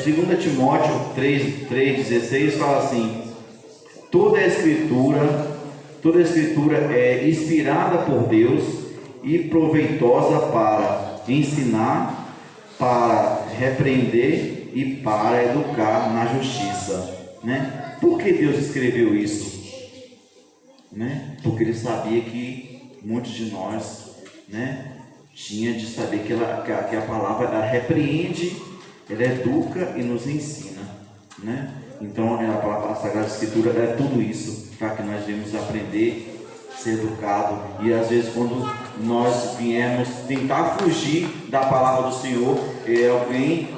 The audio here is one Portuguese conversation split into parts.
2 Timóteo 3,16 fala assim: toda a escritura é inspirada por Deus e proveitosa para ensinar, para repreender e para educar na justiça, né? Por que Deus escreveu isso? Né? Porque Ele sabia que muitos de nós, né, tinha de saber que a palavra ela repreende, ela educa e nos ensina, né? Então a Sagrada Escritura é tudo isso para que nós venhamos aprender, ser educado. E às vezes quando nós viemos tentar fugir da palavra do Senhor,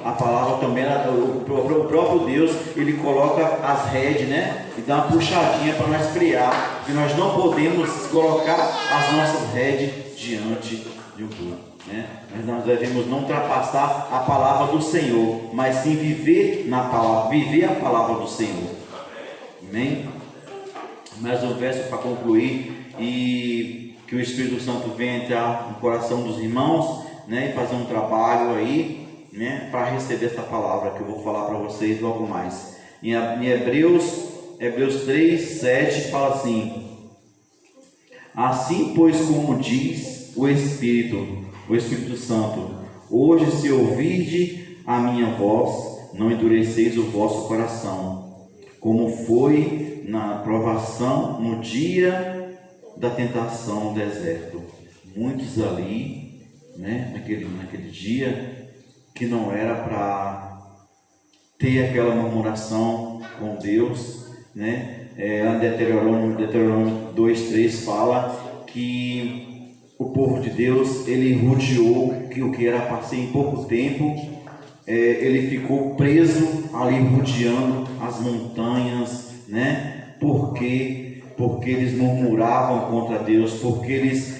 a palavra também, o próprio Deus, Ele coloca as rédeas, né? E dá uma puxadinha para nós frear, que nós não podemos colocar as nossas rédeas diante de um povo, né? Mas nós devemos não ultrapassar a palavra do Senhor, mas sim viver na palavra, viver a palavra do Senhor. Amém? Mais um verso para concluir, e que o Espírito Santo venha entrar no coração dos irmãos, né, e fazer um trabalho aí, né, para receber essa palavra que eu vou falar para vocês logo mais. Em Hebreus 3:7 fala assim: assim pois, como diz o Espírito Santo, hoje se ouvirde a minha voz, não endureceis o vosso coração, como foi na provação no dia da tentação no deserto. Muitos ali, né, naquele dia, que não era para ter aquela murmuração com Deus, né? Deuteronômio 2:3 fala que o povo de Deus, ele rodeou que o que era para ser em pouco tempo, ele ficou preso ali rodeando as montanhas, né? Porque eles murmuravam contra Deus, porque eles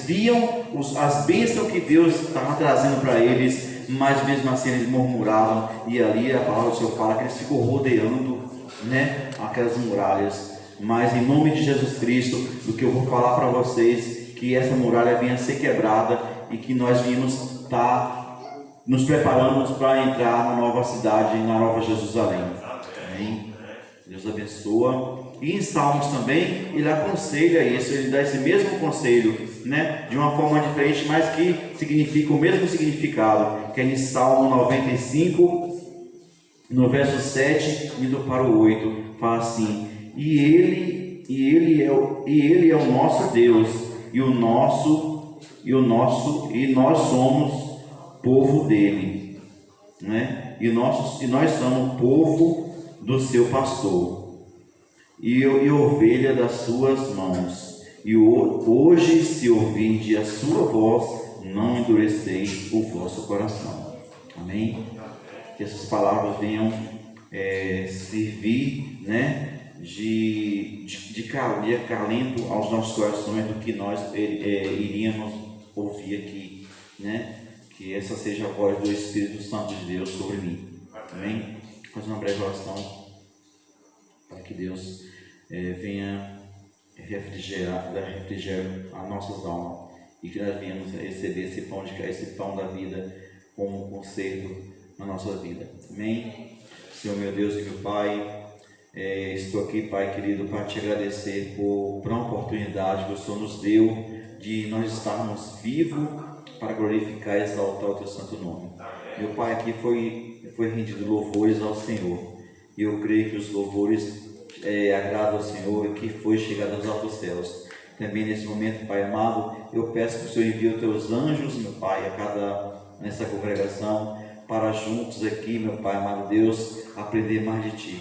viam as bênçãos que Deus estava trazendo para eles, mas mesmo assim eles murmuravam. E ali a palavra do Senhor fala que eles ficam rodeando, né, aquelas muralhas. Mas em nome de Jesus Cristo, do que eu vou falar para vocês, que essa muralha venha a ser quebrada e que nós vimos estar nos preparando para entrar na nova cidade, na nova Jerusalém. Amém? Deus abençoa. E em Salmos também ele aconselha isso, ele dá esse mesmo conselho, né, de uma forma diferente, mas que significa o mesmo significado, que é em Salmo 95, no verso 7, indo para o 8, fala assim: e ele é o nosso Deus, e nós somos povo dele, né? E nós somos povo do seu pastor, e ovelha das suas mãos. E hoje, se ouvirdes a sua voz, não endureceis o vosso coração. Amém? Que essas palavras venham servir, né, de acalento aos nossos corações do que nós iríamos ouvir aqui, né? Que essa seja a voz do Espírito Santo de Deus sobre mim. Amém? Fazer uma breve oração para que Deus venha dar refrigério às nossas almas e que nós venhamos receber esse pão da vida como um conserto na nossa vida. Amém? Senhor meu Deus e meu Pai, estou aqui, Pai querido, para te agradecer por a oportunidade que o Senhor nos deu de nós estarmos vivos para glorificar e exaltar o teu santo nome. Meu Pai, aqui foi rendido louvores ao Senhor, e eu creio que os louvores agradam ao Senhor e que foi chegado aos altos céus. Também nesse momento, Pai amado, eu peço que o Senhor envie os teus anjos, meu Pai, nessa congregação, para juntos aqui, meu Pai amado Deus, aprender mais de Ti.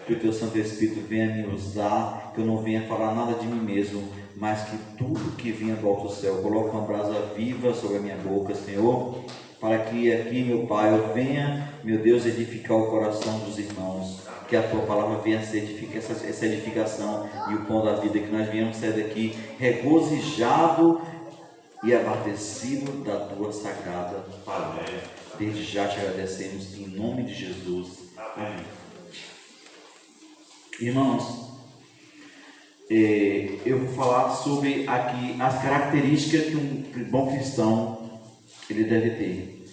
Que o Teu Santo Espírito venha me usar, que eu não venha falar nada de mim mesmo, mas que tudo que vinha do alto céu, coloque uma brasa viva sobre a minha boca, Senhor, para que aqui, meu Pai, eu venha, meu Deus, edificar o coração dos irmãos, que a Tua palavra venha a ser essa edificação e o pão da vida, que nós venhamos sair daqui regozijado e abastecido da Tua sagrada palavra. Desde já te agradecemos em nome de Jesus. Amém. Irmãos, eu vou falar sobre aqui as características que um bom cristão ele deve ter.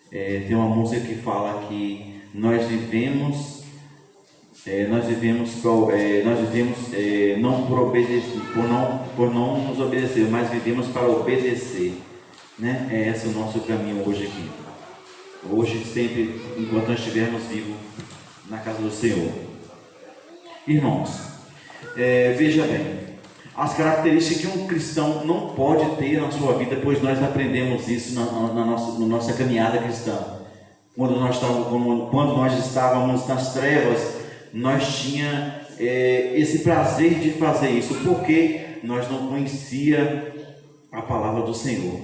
Tem uma música que fala que nós vivemos não por obedecer, por não nos obedecer, mas vivemos para obedecer, né? É esse o nosso caminho hoje aqui. Hoje, sempre, enquanto nós estivermos vivos na casa do Senhor. Irmãos, veja bem, as características que um cristão não pode ter na sua vida, pois nós aprendemos isso na nossa caminhada cristã. Quando nós estávamos nas trevas, nós tínhamos esse prazer de fazer isso, porque nós não conhecia a palavra do Senhor.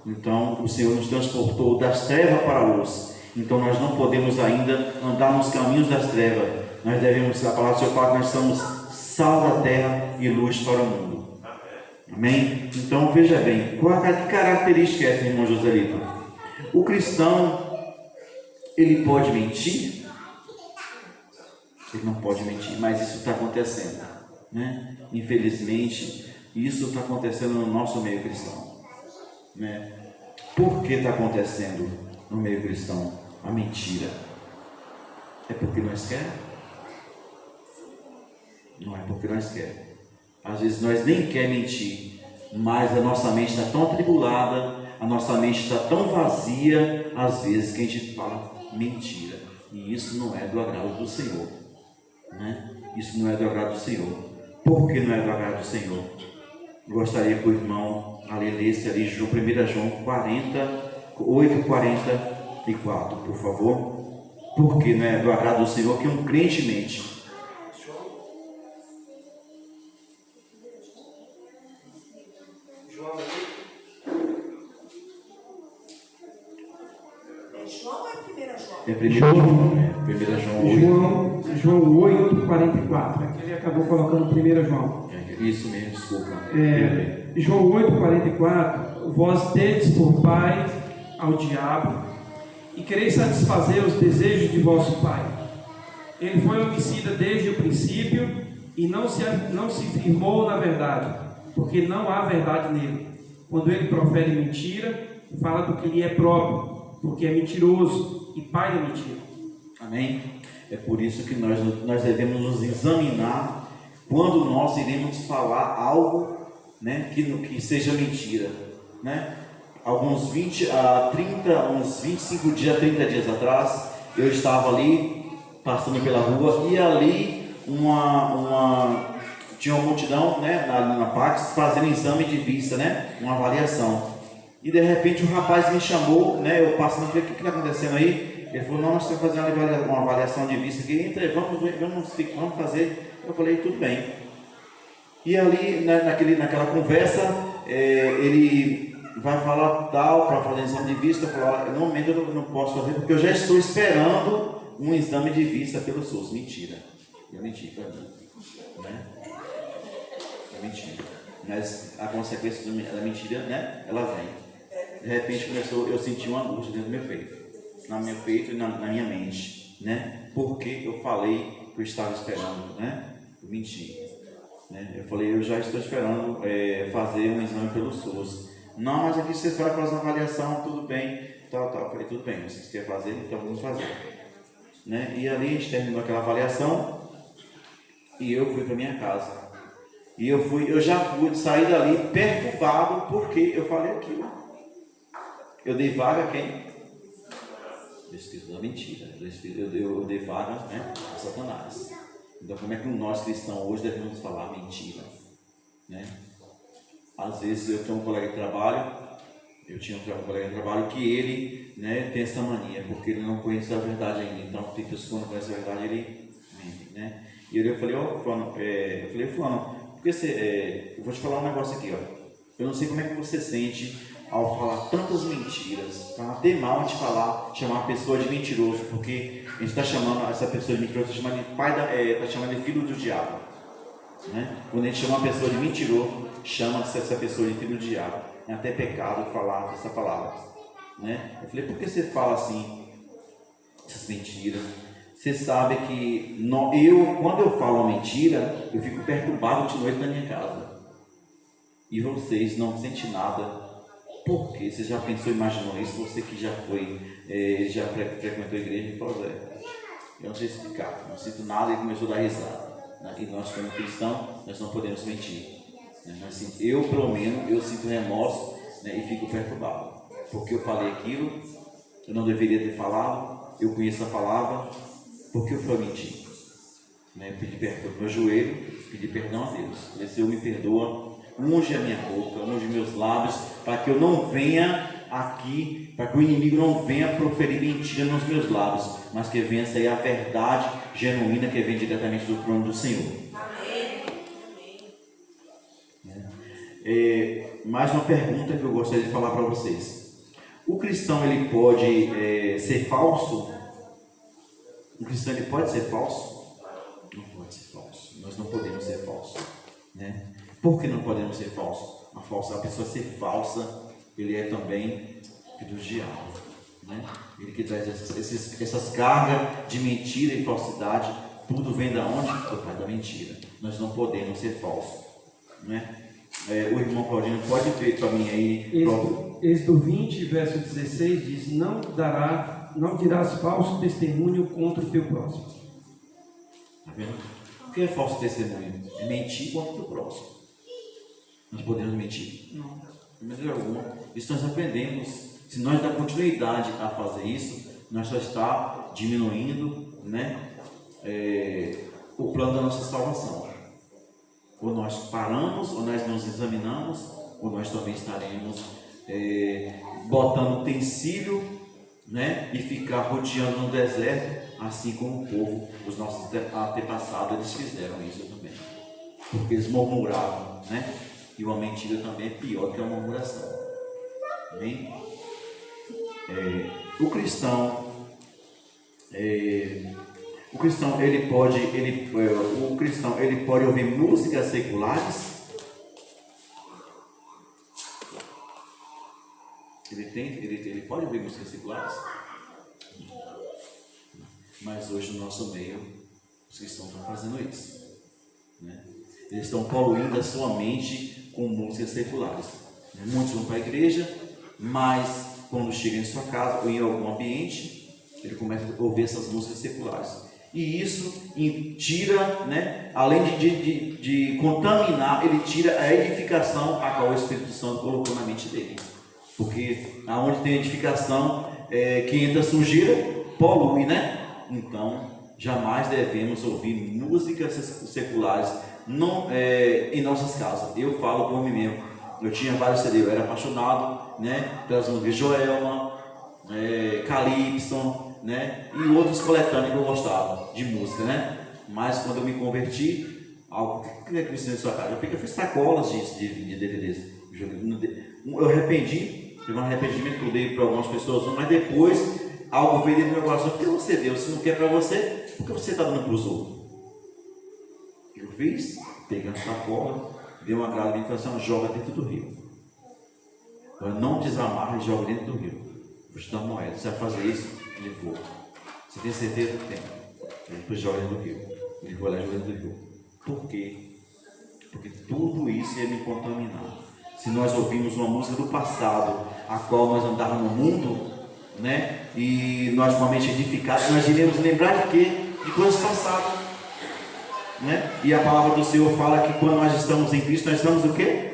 Então o Senhor nos transportou das trevas para a luz. Então nós não podemos ainda andar nos caminhos das trevas. Nós devemos, a palavra do Senhor fala que nós somos sal da terra e luz para o mundo. Amém? Então veja bem, que característica é essa, irmão Joselito? O cristão, ele pode mentir? Ele não pode mentir, mas isso está acontecendo, né? Infelizmente, isso está acontecendo no nosso meio cristão, né? Por que está acontecendo no meio cristão a mentira? É porque nós queremos? Não é porque nós queremos. Às vezes nós nem queremos mentir, mas a nossa mente está tão atribulada, a nossa mente está tão vazia, às vezes, que a gente fala mentira. E isso não é do agrado do Senhor, né? Isso não é do agrado do Senhor. Por que não é do agrado do Senhor? Gostaria que o irmão lesse ali 1 João 8:44, por favor. Por que não é do agrado do Senhor que um crente mente? É 1 João 8:44. Aqui ele acabou colocando 1 João. Isso mesmo, desculpa. João 8:44. Vós tendes por pai ao diabo e quereis satisfazer os desejos de vosso pai. Ele foi homicida desde o princípio e não se firmou na verdade, porque não há verdade nele. Quando ele profere mentira, fala do que lhe é próprio, porque é mentiroso e pai da mentira. Amém? É por isso que nós devemos nos examinar quando nós iremos falar algo, né, que seja mentira, né? Uns 25 dias, 30 dias atrás, eu estava ali, passando pela rua, e ali tinha uma multidão, né, na Pax, fazendo exame de vista, né, uma avaliação. E de repente o rapaz me chamou, né, eu passando, falei, o que está acontecendo aí? Ele falou, não, nós estamos fazendo uma avaliação de vista aqui, então vamos fazer. Eu falei, tudo bem. E ali, naquela conversa, ele vai falar tal, para fazer exame de vista. Eu falei, no momento eu não posso fazer, porque eu já estou esperando um exame de vista pelo SUS. Mentira. Eu menti para mim, né? É mentira. Mas a consequência da mentira, né, ela vem. De repente eu senti uma angústia dentro do meu peito, e na minha mente, né? Porque eu falei que eu estava esperando, né? Eu menti, né? Eu falei, eu já estou esperando fazer um exame pelo SUS. Não, mas aqui vocês vão fazer uma avaliação, tudo bem, tal. Eu falei, tudo bem, vocês querem fazer, então vamos fazer, né? E ali a gente terminou aquela avaliação e eu fui para minha casa. E eu já saí dali perturbado porque eu falei aquilo. Eu dei vaga a quem? O Espírito da mentira. Eu dei vaga, né, a Satanás. Então, como é que nós cristãos hoje devemos falar mentira, né? Às vezes eu tinha um colega de trabalho, que ele, né, tem essa mania, porque ele não conhece a verdade ainda. Então, tem pessoas que não conhecem a verdade, ele mente, né? E eu falei, Fulano, porque eu vou te falar um negócio aqui, ó. Eu não sei como é que você sente ao falar tantas mentiras. Tá até mal a gente chamar a pessoa de mentiroso, porque a gente está chamando essa pessoa de mentiroso, está chamando de filho do diabo, né? Quando a gente chama uma pessoa de mentiroso, chama essa pessoa de filho do diabo. É até pecado falar essa palavra, né? Eu falei, por que você fala assim, essas mentiras? Você sabe que quando eu falo uma mentira, eu fico perturbado de noite na minha casa. E vocês não sentem nada, Por quê? Você já pensou, imaginou isso? Você que já foi, já frequentou a igreja, falou, eu não sei explicar, não sinto nada, e começou a dar risada. Né? E nós, como cristãos, nós não podemos mentir. Né? Eu, pelo menos, eu sinto remorso, né? E fico perturbado. Porque eu falei aquilo, eu não deveria ter falado, eu conheço a palavra, porque eu fui mentir. Né? Pedi perdão no meu joelho, pedi perdão a Deus. E Senhor, me perdoa, unge a minha boca, unge meus lábios, para que eu não venha aqui, para que o inimigo não venha proferir mentira nos meus lábios, mas que venha sair a verdade genuína que vem diretamente do trono do Senhor. Mais uma pergunta que eu gostaria de falar para vocês. O cristão, ele pode ser falso? O cristão, ele pode ser falso? Não pode ser falso. Nós não podemos ser falsos, né? Por que não podemos ser falsos? A pessoa ser falsa, ele é também filho do diabo, né? Ele que traz essas cargas de mentira e falsidade, tudo vem da onde? Do pai da mentira. Nós não podemos ser falsos, né? O irmão Claudinho pode ver para mim aí. Êxodo 20, verso 16 diz: não dirás falso testemunho contra o teu próximo. Tá vendo? O que é falso testemunho? É mentir contra o teu próximo. Nós podemos mentir? Não, de maneira alguma. Isso nós aprendemos. Se nós dar continuidade a fazer isso, nós só está diminuindo, né, o plano da nossa salvação. Ou nós paramos, ou nós nos examinamos, ou nós também estaremos botando utensílio, né, e ficar rodeando no deserto, assim como o povo, os nossos antepassados, eles fizeram isso também. Porque eles murmuravam, né? E uma mentira também é pior que a murmuração. Amém? O cristão, ele pode ouvir músicas seculares. Ele pode ouvir músicas seculares? Mas hoje no nosso meio, os cristãos estão fazendo isso, né? Eles estão poluindo a sua mente com músicas seculares. Muitos vão para a igreja, mas quando chega em sua casa ou em algum ambiente, ele começa a ouvir essas músicas seculares. E isso tira, né, além de contaminar, ele tira a edificação a qual o Espírito Santo colocou na mente dele. Porque aonde tem edificação, que entra sujeira, polui, né? Então, jamais devemos ouvir músicas seculares em nossas casas. Eu falo por mim mesmo. Eu tinha vários CD, eu era apaixonado, né, pelas músicas Joelma, Calypso, né, e outros coletâneos que eu gostava de música, né? Mas quando eu me converti, algo que é que você na sua casa? Eu fiz sacolas de DVDs. Eu arrependi, teve um arrependimento que eu dei para algumas pessoas, mas depois algo veio dentro do meu coração. Por que você deu? Se não quer para você, por que você está dando para os outros? Eu fiz, peguei a sacola, dei uma grada e falei assim: joga dentro do rio. Então, não desamarra e joga dentro do rio. Vou te dar uma moeda. Você vai fazer isso? Ele foi. Você tem certeza que tem? Ele depois joga dentro do rio. Ele foi lá e joga dentro do rio. Por quê? Porque tudo isso ia me contaminar. Se nós ouvirmos uma música do passado, a qual nós andávamos no mundo, né, e nós com a mente edificada, nós iremos lembrar de quê? De coisas passadas, né? E a palavra do Senhor fala que quando nós estamos em Cristo, nós estamos o quê?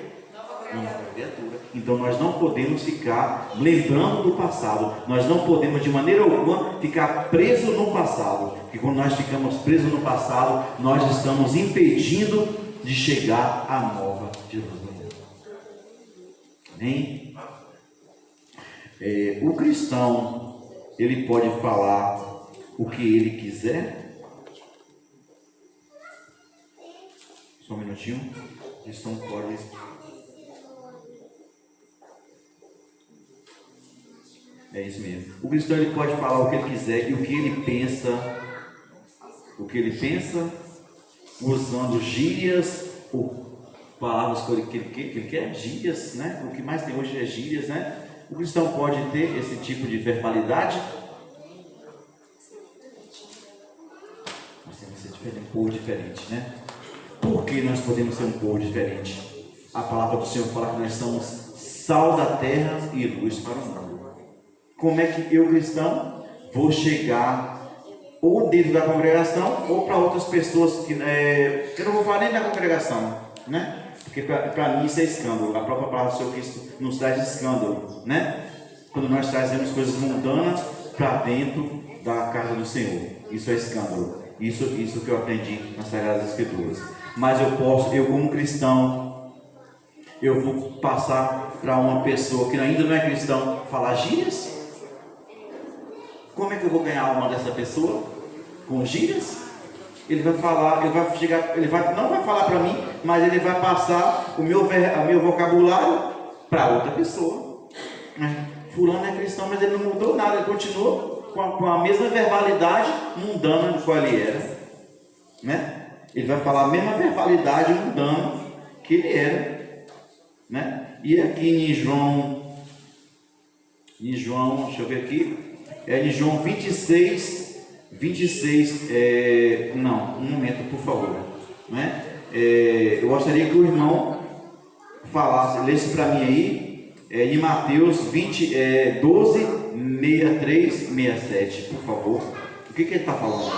Nova criatura. Então nós não podemos ficar lembrando do passado. Nós não podemos de maneira alguma ficar presos no passado. Porque quando nós ficamos presos no passado, nós estamos impedindo de chegar à nova Jerusalém. Amém? O cristão, ele pode falar o que ele quiser. Só um minutinho. O cristão pode. É isso mesmo. O cristão, ele pode falar o que ele quiser e o que ele pensa. O que ele pensa, usando gírias ou palavras que ele quer, gírias, né? O que mais tem hoje é gírias, né? O cristão pode ter esse tipo de verbalidade? Nós temos que ser diferente, um povo diferente, né? Por que nós podemos ser um povo diferente? A palavra do Senhor fala que nós somos sal da terra e luz para o mundo. Como é que eu, cristão, vou chegar ou dentro da congregação ou para outras pessoas que eu não vou falar nem da congregação, né? Porque para mim isso é escândalo. A própria palavra do Senhor Cristo nos traz escândalo, né? Quando nós trazemos coisas mundanas para dentro da casa do Senhor, isso é escândalo. Isso que eu aprendi nas Sagradas Escrituras. Mas eu como cristão, eu vou passar para uma pessoa que ainda não é cristão falar gírias? Como é que eu vou ganhar a alma dessa pessoa? Com gírias? Ele vai falar, não vai falar para mim, mas ele vai passar o meu vocabulário para outra pessoa. Fulano é cristão, mas ele não mudou nada, ele continua com a mesma verbalidade mundana do qual ele era, né? Ele vai falar a mesma verbalidade mundana que ele era, né? E aqui em João, deixa eu ver aqui, em João 26, um momento, por favor, né? Eu gostaria que o irmão lesse para mim aí, em Mateus 12, 63, 67, por favor. O que ele está falando?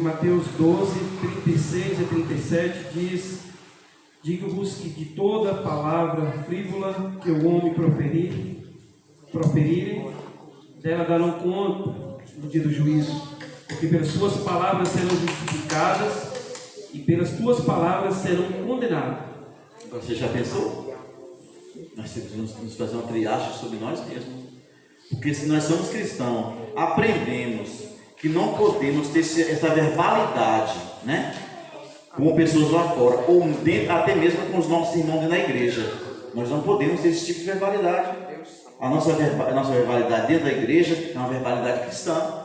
Mateus 12, 36 a 37 diz: digo-vos que de toda palavra frívola que o homem proferir, dela darão conta no dia do juízo, porque pelas suas palavras serão justificadas e pelas tuas palavras serão condenadas. Você já pensou? Nós temos que nos fazer uma triagem sobre nós mesmos, porque se nós somos cristãos, aprendemos que não podemos ter essa verbalidade, né? Com pessoas lá fora, ou até mesmo com os nossos irmãos na igreja. Nós não podemos ter esse tipo de verbalidade. A nossa verbalidade dentro da igreja é uma verbalidade cristã.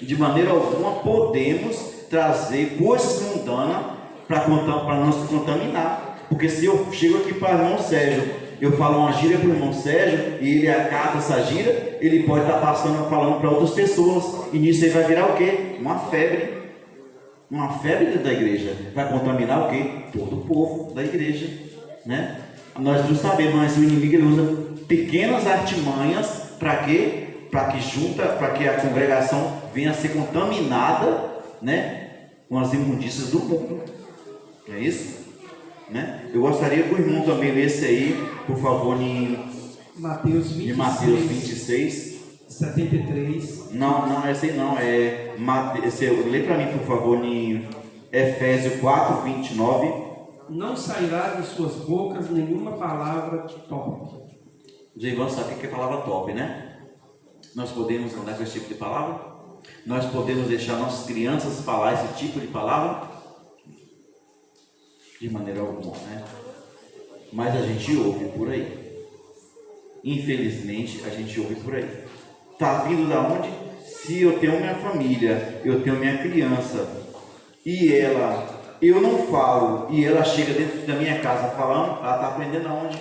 De maneira alguma podemos trazer coisas mundanas para não se contaminar. Porque se eu chego aqui para o irmão Sérgio, eu falo uma gíria para o irmão Sérgio e ele acata essa gíria, ele pode estar falando para outras pessoas, e nisso aí vai virar o quê? Uma febre. Uma febre dentro da igreja. Vai contaminar o quê? Todo o povo da igreja, né? Nós não sabemos, mas o inimigo ele usa pequenas artimanhas para quê? Para que a congregação venha a ser contaminada, né, com as imundícias do mundo. É isso? Né? Eu gostaria que o irmão também lesse aí, por favor, em Mateus 26, 73. Não, esse aí não. Lê para mim, por favor, em Efésios 4, 29. Não sairá de suas bocas nenhuma palavra torpe. Os irmãos sabem o que é palavra top, né? Nós podemos andar com esse tipo de palavra? Nós podemos deixar nossas crianças falar esse tipo de palavra? De maneira alguma, né? Mas a gente ouve por aí. Infelizmente, a gente ouve por aí. Está vindo da onde? Se eu tenho minha família, eu tenho minha criança, e eu não falo, e ela chega dentro da minha casa falando, ela está aprendendo aonde?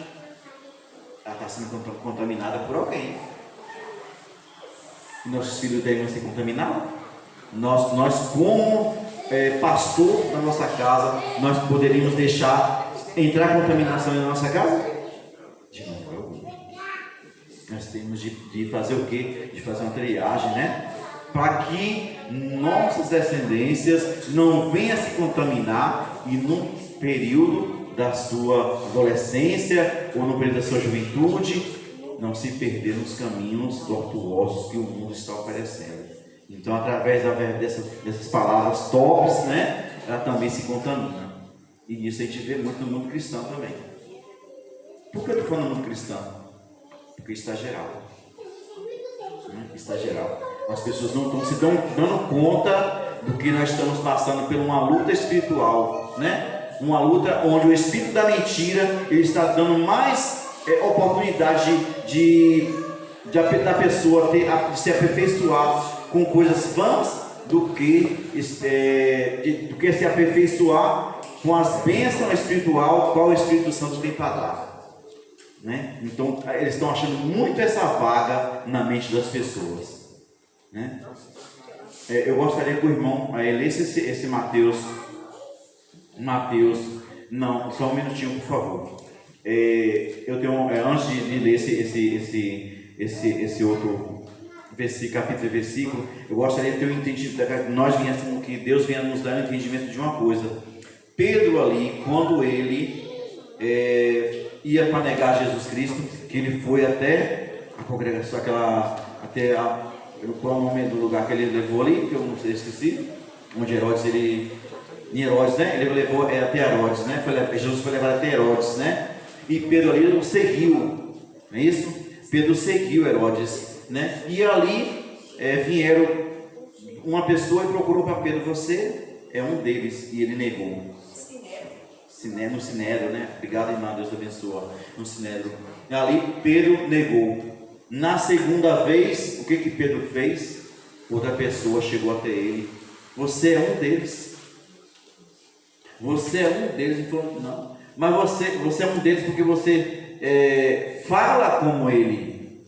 Ela está sendo contaminada por alguém. Nossos filhos devem ser contaminados. Nós como pastor da nossa casa, nós poderíamos deixar entrar contaminação na nossa casa? De maneira alguma. Nós temos de fazer o quê? De fazer uma triagem, né? Para que nossas descendências não venham a se contaminar e num período da sua adolescência ou no período da sua juventude não se perder nos caminhos tortuosos que o mundo está oferecendo. Então, através dessas palavras tops, né, ela também se contamina. E nisso a gente vê muito no mundo cristão também. Por que eu estou falando no mundo cristão? Porque está geral. Está geral. As pessoas não estão se dando conta do que nós estamos passando por uma luta espiritual, né? Uma luta onde o espírito da mentira ele está dando mais oportunidade da pessoa de se aperfeiçoar com coisas vãs do que se aperfeiçoar com as bênçãos espirituais qual o Espírito Santo tem para dar, né? Então eles estão achando muito essa vaga na mente das pessoas, né? Eu gostaria que o irmão lesse esse Mateus Não, só um minutinho, por favor. Eu tenho, antes de ler esse outro versículo, capítulo e versículo, eu gostaria de ter um entendimento, que Deus venha nos dar um entendimento de uma coisa. Pedro ali, quando ele ia para negar Jesus Cristo, que ele foi até a congregação, qual é o nome do lugar que ele levou ali, que eu não sei, esqueci, onde Herodes, em Herodes, né? Ele levou até Herodes, né? Jesus foi levado até Herodes, né? E Pedro ali o seguiu, não é isso? Pedro seguiu Herodes, né? E ali vieram uma pessoa e procurou para Pedro: você é um deles, e ele negou. No Sinédrio, né? Obrigado, irmã, Deus te abençoe. No Sinédrio. Ali Pedro negou. Na segunda vez, o que Pedro fez? Outra pessoa chegou até ele: você é um deles. Você é um deles. Ele falou: não, mas você é um deles porque você fala como ele.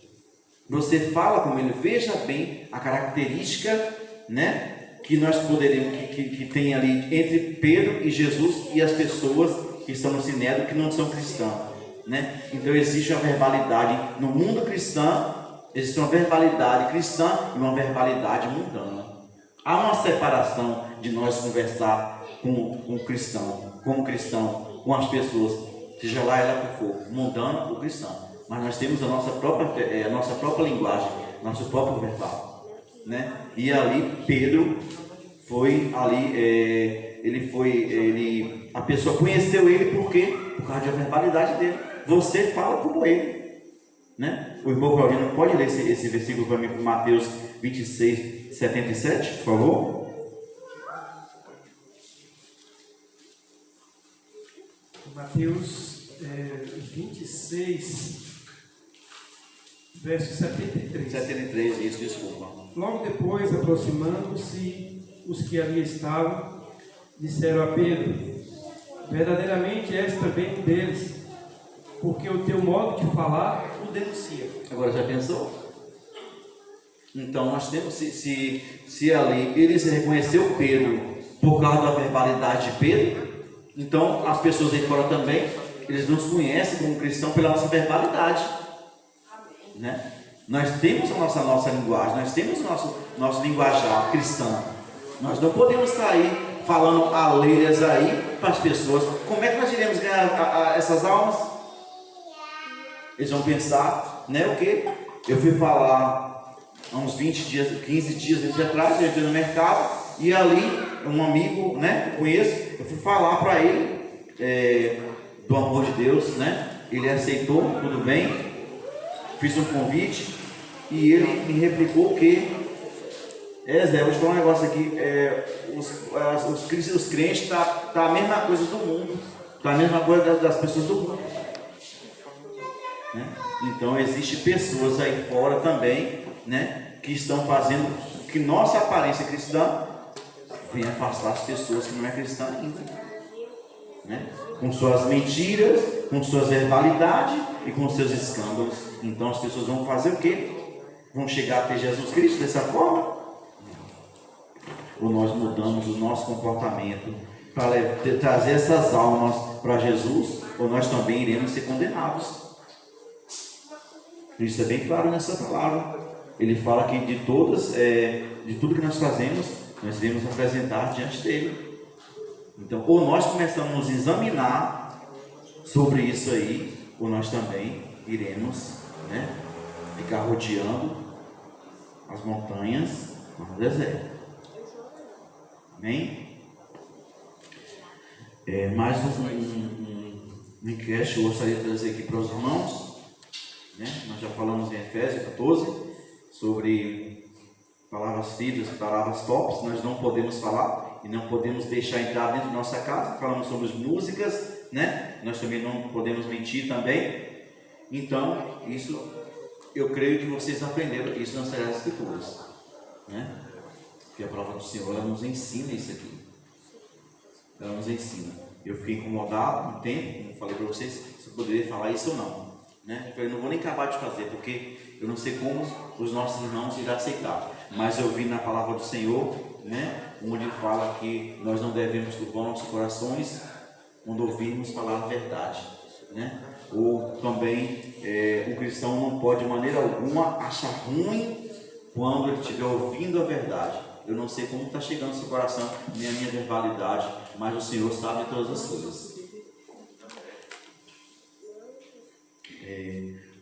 Você fala como ele. Veja bem a característica, né, que nós poderíamos, que tem ali entre Pedro e Jesus e as pessoas que estão no Sinédrio que não são cristãs, né? Então existe uma verbalidade no mundo cristão, existe uma verbalidade cristã e uma verbalidade mundana. Há uma separação de nós conversar com o cristão, como cristão, com as pessoas, seja lá ela que for, mundano ou cristão. Mas nós temos a nossa própria linguagem, nosso próprio verbal, né? E ali Pedro foi ali, a pessoa conheceu ele por quê? Por causa da verbalidade dele. Você fala como ele, né? O irmão Claudino pode ler esse versículo para mim, Mateus 26, 77, por favor? Mateus 26, verso 73. 73, isso, desculpa. Logo depois, aproximando-se os que ali estavam, disseram a Pedro: verdadeiramente és também um deles, porque o teu modo de falar o denuncia. Agora já pensou? Então nós temos, se ali eles reconheceu Pedro por causa da verbalidade de Pedro, então as pessoas aí fora também, eles nos conhecem como cristão pela nossa verbalidade, né? Nós temos a nossa linguagem, nós temos o nosso linguajar cristão. Nós não podemos sair falando aleias aí para as pessoas. Como é que nós iremos ganhar essas almas? Eles vão pensar, né, o quê? Eu fui falar há uns 20 dias, 15 dias atrás, eu entrei no mercado, e ali um amigo, né, eu conheço, eu fui falar para ele do amor de Deus, né? Ele aceitou, tudo bem, fiz um convite, e ele me replicou que Zé, vou te falar um negócio aqui, os crentes tá a mesma coisa do mundo, tá a mesma coisa das pessoas do mundo, né? Então existe pessoas aí fora também, né, que estão fazendo que nossa aparência cristã venha afastar as pessoas que não é cristã ainda, né? Com suas mentiras, com suas verbalidades e com seus escândalos. Então as pessoas vão fazer o quê? Vão chegar até Jesus Cristo dessa forma? Ou nós mudamos o nosso comportamento para trazer essas almas para Jesus, ou nós também iremos ser condenados. Isso é bem claro nessa palavra. Ele fala que de tudo que nós fazemos, nós iremos apresentar diante dele. Então, ou nós começamos a nos examinar sobre isso aí, ou nós também iremos, né, ficar rodeando as montanhas no deserto. Amém? Mais um enquete eu gostaria de trazer aqui para os irmãos, né? Nós já falamos em Efésios 14 sobre palavras feitas, palavras tops. Nós não podemos falar e não podemos deixar entrar dentro da nossa casa. Falamos sobre músicas, né? Nós também não podemos mentir também. Então, isso eu creio que vocês aprenderam isso nas Sagradas Escrituras, né? Que a palavra do Senhor, ela nos ensina isso aqui. Ela nos ensina. Eu fiquei incomodado um tempo, como falei para vocês, se eu poderia falar isso ou não, né? Eu falei, não vou nem acabar de fazer, porque eu não sei como os nossos irmãos irão aceitar. Mas eu vi na palavra do Senhor, né, onde fala que nós não devemos turbar nossos corações quando ouvirmos falar a verdade, né? Ou também o cristão não pode de maneira alguma achar ruim quando ele estiver ouvindo a verdade. Eu não sei como está chegando no seu coração, nem a minha verbalidade, mas o Senhor sabe de todas as coisas.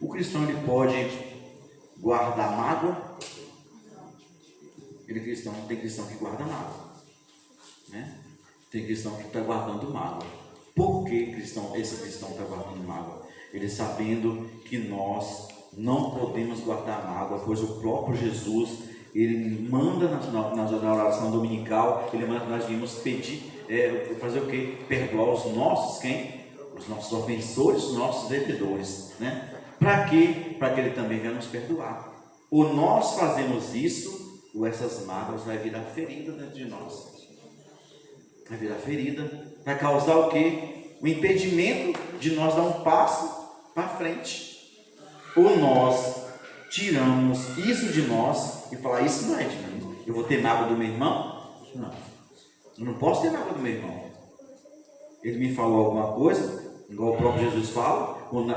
O cristão ele pode guardar mágoa. Tem cristão que guarda mágoa, né? Tem cristão que está guardando mágoa. Por que esse cristão está guardando mágoa? Ele sabendo que nós não podemos guardar mágoa, pois o próprio Jesus, ele manda na oração dominical, ele manda que nós vimos pedir, fazer o quê? Perdoar os nossos, quem? Os nossos ofensores, os nossos devedores, né? Para quê? Para que ele também venha nos perdoar. Ou nós fazemos isso, ou essas mágoas vai virar ferida dentro de nós. Vai virar ferida, vai causar o quê? O impedimento de nós dar um passo para frente. Ou nós tiramos isso de nós e falar, isso não é de mim. Eu vou ter mágoa do meu irmão? Não. Eu não posso ter mágoa do meu irmão. Ele me falou alguma coisa, igual o próprio Jesus fala, quando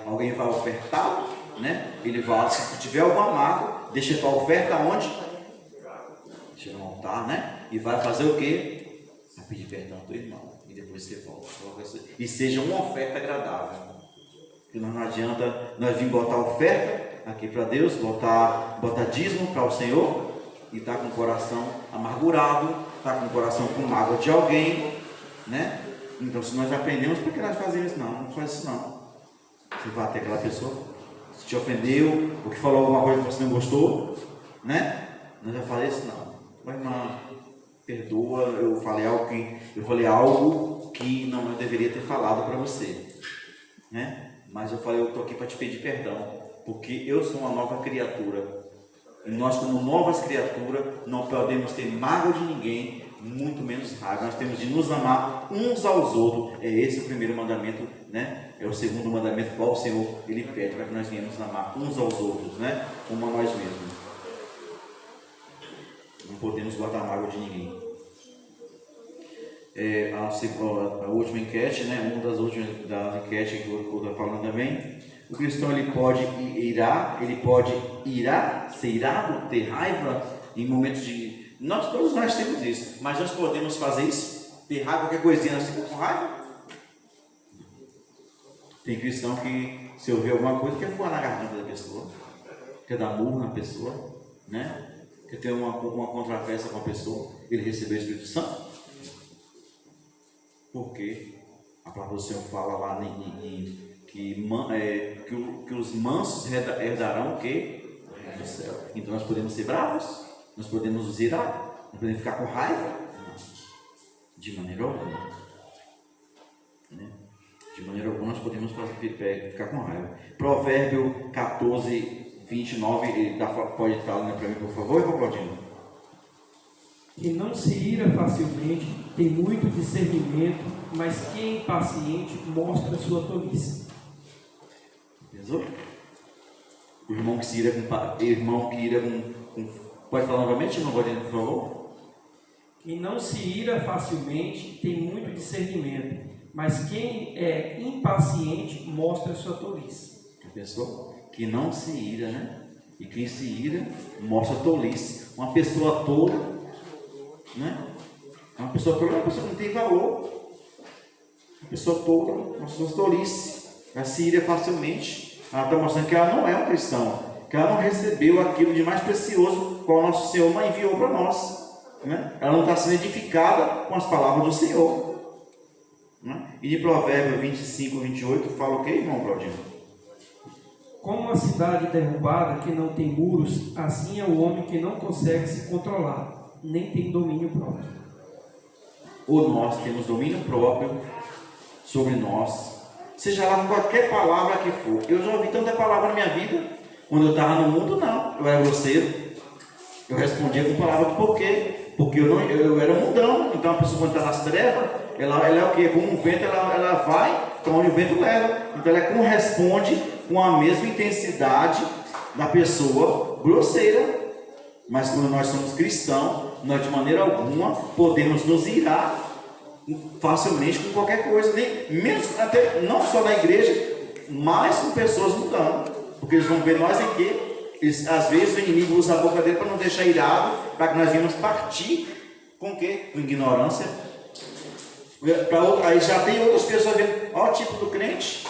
alguém vai ofertá-lo, né? Ele fala, se tiver alguma mágoa, deixa a tua oferta onde? Deixa no altar, né? E vai fazer o quê? Vai pedir perdão ao teu irmão. E depois você volta. E seja uma oferta agradável. Porque não adianta nós vir botar oferta aqui para Deus, botar dízimo para o Senhor, e estar com o coração amargurado, estar com o coração com mágoa de alguém, né? Então, se nós aprendemos, por que nós fazemos isso? Não faz isso não. Você vai até aquela pessoa, se te ofendeu, ou que falou alguma coisa que você não gostou, né? Não já falei isso não. Mas, irmã, perdoa, eu falei algo que não eu deveria ter falado para você, né? Mas eu estou aqui para te pedir perdão, porque eu sou uma nova criatura. E nós, como novas criaturas, não podemos ter mágoa de ninguém, muito menos raiva. Nós temos de nos amar uns aos outros. É esse o primeiro mandamento, né? É o segundo mandamento qual o Senhor ele pede para que nós venhamos amar uns aos outros, né? Como a nós mesmos. Não podemos guardar mágoa de ninguém. A última enquete, né? Uma das últimas da enquete que eu estou falando também. O cristão ele pode ser irado, ter raiva em momentos de. Todos nós temos isso, mas nós podemos fazer isso? Ter raiva, qualquer coisinha, nós ficamos com raiva? Tem cristão que, se ouvir alguma coisa, quer voar na garganta da pessoa, quer dar murro na pessoa, né? Quer ter uma contrapeça com a pessoa, ele recebeu o Espírito Santo. Porque a palavra do Senhor fala lá que os mansos herdarão o quê? O reino do céu. Então nós podemos ser bravos, nós podemos nos irar, nós podemos ficar com raiva? Não. De maneira alguma. Né? De maneira alguma nós podemos ficar com raiva. Provérbio 14, 29, pode estar lendo para mim, por favor, irmão Claudinho? Quem não se ira facilmente tem muito discernimento, mas quem é impaciente mostra sua tolice. Pensou? O irmão que se ira com pode falar novamente, irmão Claudinho, por favor? Quem não se ira facilmente tem muito discernimento, mas quem é impaciente mostra sua tolice. Pensou? Que não se ira, né? E quem se ira mostra tolice. Uma pessoa tola, né? Uma pessoa tola, uma pessoa que não tem valor. Uma pessoa tola, mostra tolice. Ela se ira facilmente. Ela está mostrando que ela não é um cristão, que ela não recebeu aquilo de mais precioso qual o nosso Senhor enviou para nós, né? Ela não está sendo edificada com as palavras do Senhor, né? E de Provérbio 25, 28 fala o que, irmão Claudinho? Como uma cidade derrubada que não tem muros, assim é o homem que não consegue se controlar, nem tem domínio próprio. Ou nós temos domínio próprio sobre nós, seja lá com qualquer palavra que for. Eu já ouvi tanta palavra na minha vida. Quando eu estava no mundo, não, eu era grosseiro. Eu respondia com palavra de porquê. Porque eu era mundão. Então a pessoa, quando está nas trevas, ela é o quê? Como um vento, ela vai para onde o vento leva. Então ela corresponde com a mesma intensidade da pessoa grosseira. Mas quando nós somos cristãos, nós de maneira alguma podemos nos irar facilmente com qualquer coisa, nem, menos, até, não só na igreja, mas com pessoas mudando, porque eles vão ver nós em que às vezes o inimigo usa a boca dele para não deixar irado, para que nós venhamos partir com o quê? Com ignorância. Aí já tem outras pessoas vendo, olha o tipo do crente,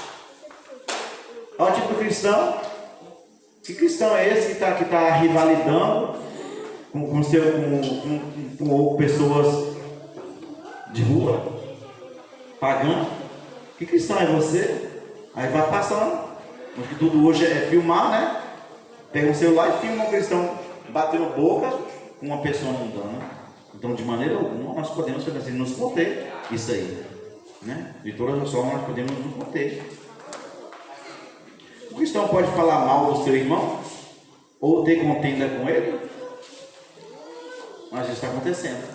olha o tipo do cristão. Que cristão é esse que tá rivalidando com pessoas de rua, pagando? Que cristão é você? Aí vai passando, porque tudo hoje é filmar, né? Pega um celular e filma um cristão batendo boca com uma pessoa mundana. Então, de maneira alguma, nós podemos nos conter isso aí, né? De todas as formas, nós podemos nos conter. O cristão pode falar mal do seu irmão ou ter contenda com ele, mas isso está acontecendo.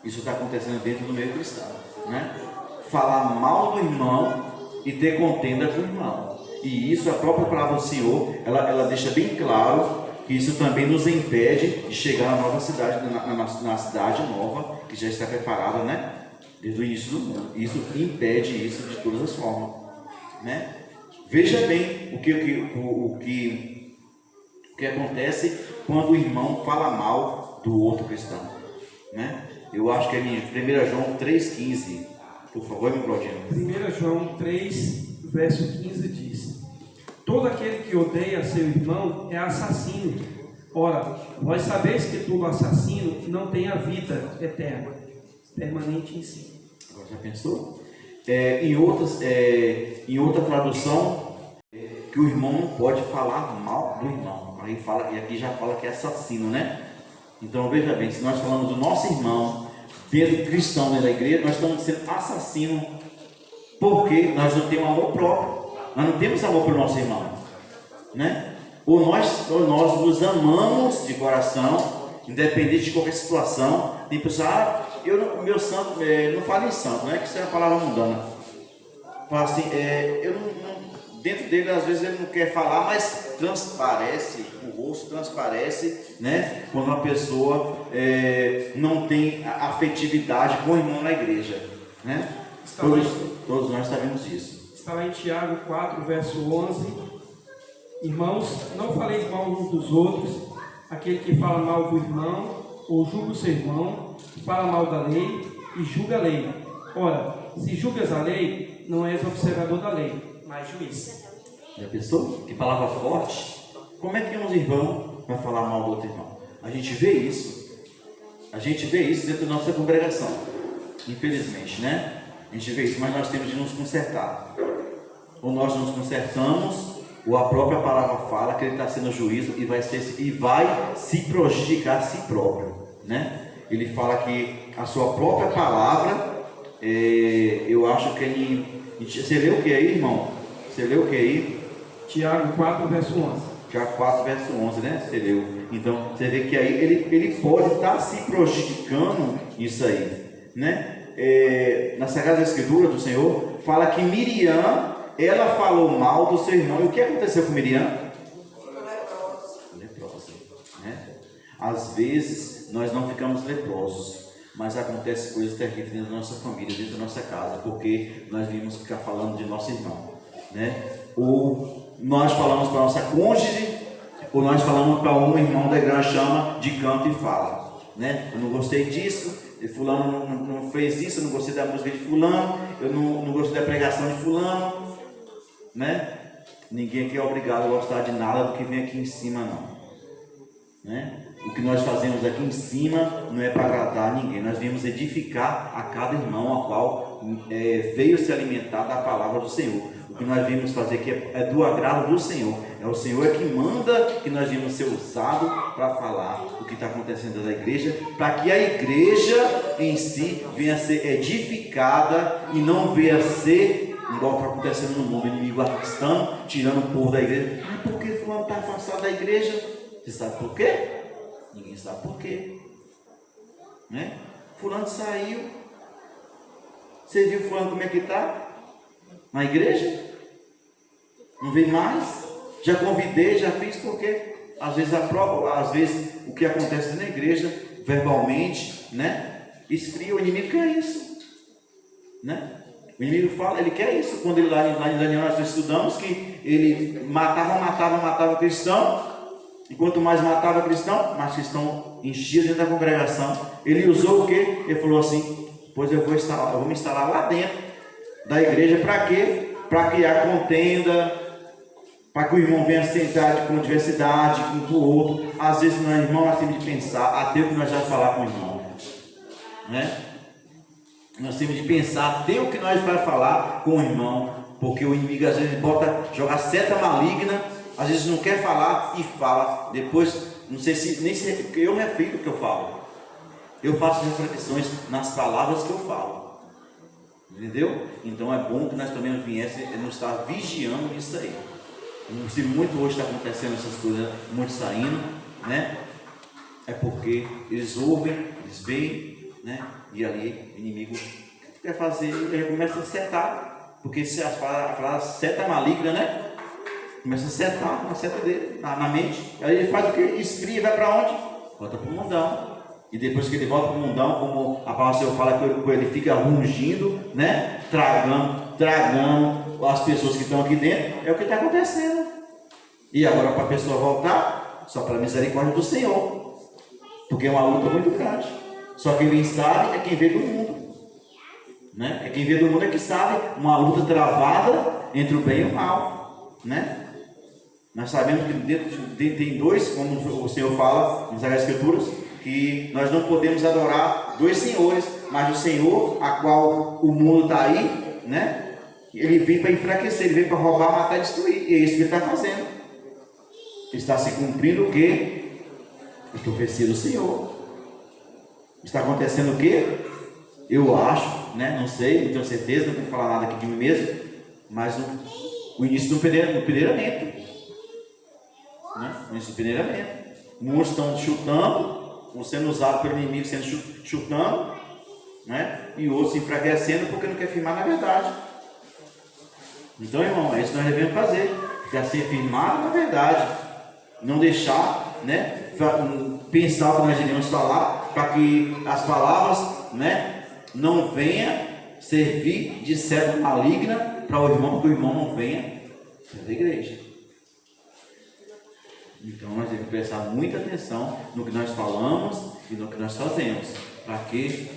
Isso está acontecendo dentro do meio cristão, né? Falar mal do irmão e ter contenda com o irmão. E isso, a própria palavra do Senhor, ela deixa bem claro que isso também nos impede de chegar na nova cidade, na cidade nova, que já está preparada, né? Desde o início do mundo. Isso impede isso de todas as formas, né? Veja bem o que acontece quando o irmão fala mal do outro cristão, né? Eu acho que é em 1 João 3,15. Por favor, meu Claudinho. 1 João 3, verso 15 diz: todo aquele que odeia seu irmão é assassino. Ora, vós sabeis que todo assassino não tem a vida eterna, permanente em si. Agora já pensou? Em outra tradução, que o irmão não pode falar mal do irmão. Aí fala, e aqui já fala que é assassino, né? Então veja bem, se nós falamos do nosso irmão, dentro cristão, dentro da igreja, nós estamos sendo assassinos, porque nós não temos amor próprio. Nós não temos amor pelo nosso irmão, né? Ou nós nos amamos de coração, independente de qualquer situação. Tem pessoas, meu santo, não falo em santo, não é que isso é uma palavra mundana. Fala assim, dentro dele às vezes ele não quer falar, mas transparece, o rosto transparece, né? Quando uma pessoa não tem afetividade com o irmão na igreja, né? Todos nós sabemos isso. Está lá em Tiago 4, verso 11. Irmãos, não faleis mal uns dos outros. Aquele que fala mal do irmão, ou julga o seu irmão, fala mal da lei e julga a lei. Ora, se julgas a lei, não és observador da lei, mas juiz. Já pensou? Que palavra forte. Como é que um irmão vai falar mal do outro irmão? A gente vê isso. A gente vê isso dentro da nossa congregação. Infelizmente, né? A gente vê isso, mas nós temos de nos consertar. Ou nós nos consertamos, ou a própria palavra fala que ele está sendo juízo e vai se prejudicar a si próprio, né? Ele fala que a sua própria palavra, eu acho que ele... Você leu o que aí, irmão? Você leu o que aí? Tiago 4, verso 11. Tiago 4, verso 11, né? Você leu. Então, você vê que aí ele pode estar se prejudicando isso aí, né? Na Sagrada Escritura do Senhor, fala que Miriam, ela falou mal do seu irmão. E o que aconteceu com Miriam? Leprosa, né? Às vezes, nós não ficamos leprosos, mas acontece coisas terríveis dentro da nossa família, dentro da nossa casa, porque nós vimos ficar falando de nosso irmão, né? Ou nós falamos para nossa cônjuge, ou nós falamos para um irmão da igreja, chama de canto e fala, né? Eu não gostei disso, fulano não fez isso, eu não gostei da música de fulano, eu não gostei da pregação de fulano, né? Ninguém aqui é obrigado a gostar de nada do que vem aqui em cima, não, né? O que nós fazemos aqui em cima não é para agradar ninguém. Nós viemos edificar a cada irmão a qual veio se alimentar da palavra do Senhor. O que nós viemos fazer aqui é do agrado do Senhor. É o Senhor que manda que nós viemos ser usados para falar o que está acontecendo na igreja, para que a igreja em si venha a ser edificada e não venha a ser igual está acontecendo no mundo, inimigo arrastando, tirando o povo da igreja. Ah, por que fulano está afastado da igreja? Você sabe por quê? Ninguém sabe por quê, né? Fulano saiu. Você viu fulano como é que está? Na igreja? Não vem mais? Já convidei, já fiz, porque às vezes o que acontece na igreja, verbalmente, né? esfria. O inimigo quer isso, né? O inimigo fala, ele quer isso. Quando ele lá em Daniel nós estudamos que ele matava cristão, e quanto mais matava cristão, mais cristão enchia dentro da congregação. Ele usou o quê? Ele falou assim: pois eu vou me instalar lá dentro da igreja. Para quê? Para criar contenda, para que o irmão venha sentar com diversidade um com o outro. Às vezes nós, irmão, nós temos de pensar até o que nós vamos falar com o irmão, né? Nós temos de pensar até o que nós vamos falar com o irmão, porque o inimigo às vezes joga seta maligna, às vezes não quer falar e fala. Depois, não sei se nem se eu reflito o que eu falo. Eu faço reflexões nas palavras que eu falo. Entendeu? Então é bom que nós também viéssemos estar vigiando isso aí. Se muito hoje está acontecendo essas coisas, muito saindo, né? É porque eles ouvem, eles veem, né? E ali o inimigo quer fazer, ele começa a setar. Porque se a seta maligna, né? Começa a setar na seta dele, na mente. Aí ele faz o que? Esfria e vai para onde? Volta para o mundão. E depois que ele volta para o mundão, como a palavra do Senhor fala, que ele fica rungindo, né? Tragando as pessoas que estão aqui dentro. É o que está acontecendo. E agora, para a pessoa voltar, só para a misericórdia do Senhor. Porque é uma luta muito grande. Só quem vem sabe é quem vê do mundo, né? É quem vê do mundo é que sabe uma luta travada entre o bem e o mal, né? Nós sabemos que dentro tem dois, como o Senhor fala nas Escrituras, que nós não podemos adorar dois senhores, mas o Senhor, a qual o mundo está aí, né? Ele vem para enfraquecer, ele vem para roubar, matar e destruir. E é isso que ele está fazendo. Está se cumprindo o quê? A profecia do Senhor. Está acontecendo o quê? Eu acho, né? Não sei, não tenho certeza, não tenho que falar nada aqui de mim mesmo, mas o início do peneiramento, né? O início do peneiramento. Muitos estão chutando, sendo usados pelo inimigo, sendo chutando, né? E outros se enfraquecendo porque não quer firmar na verdade. Então, irmão, é isso que nós devemos fazer, quer ser firmado na verdade, não deixar, né? Pensar o que nós devemos falar, para que as palavras, né, não venham servir de seta maligna para o irmão, que o irmão não venha ser da igreja. Então nós devemos prestar muita atenção no que nós falamos e no que nós fazemos, para que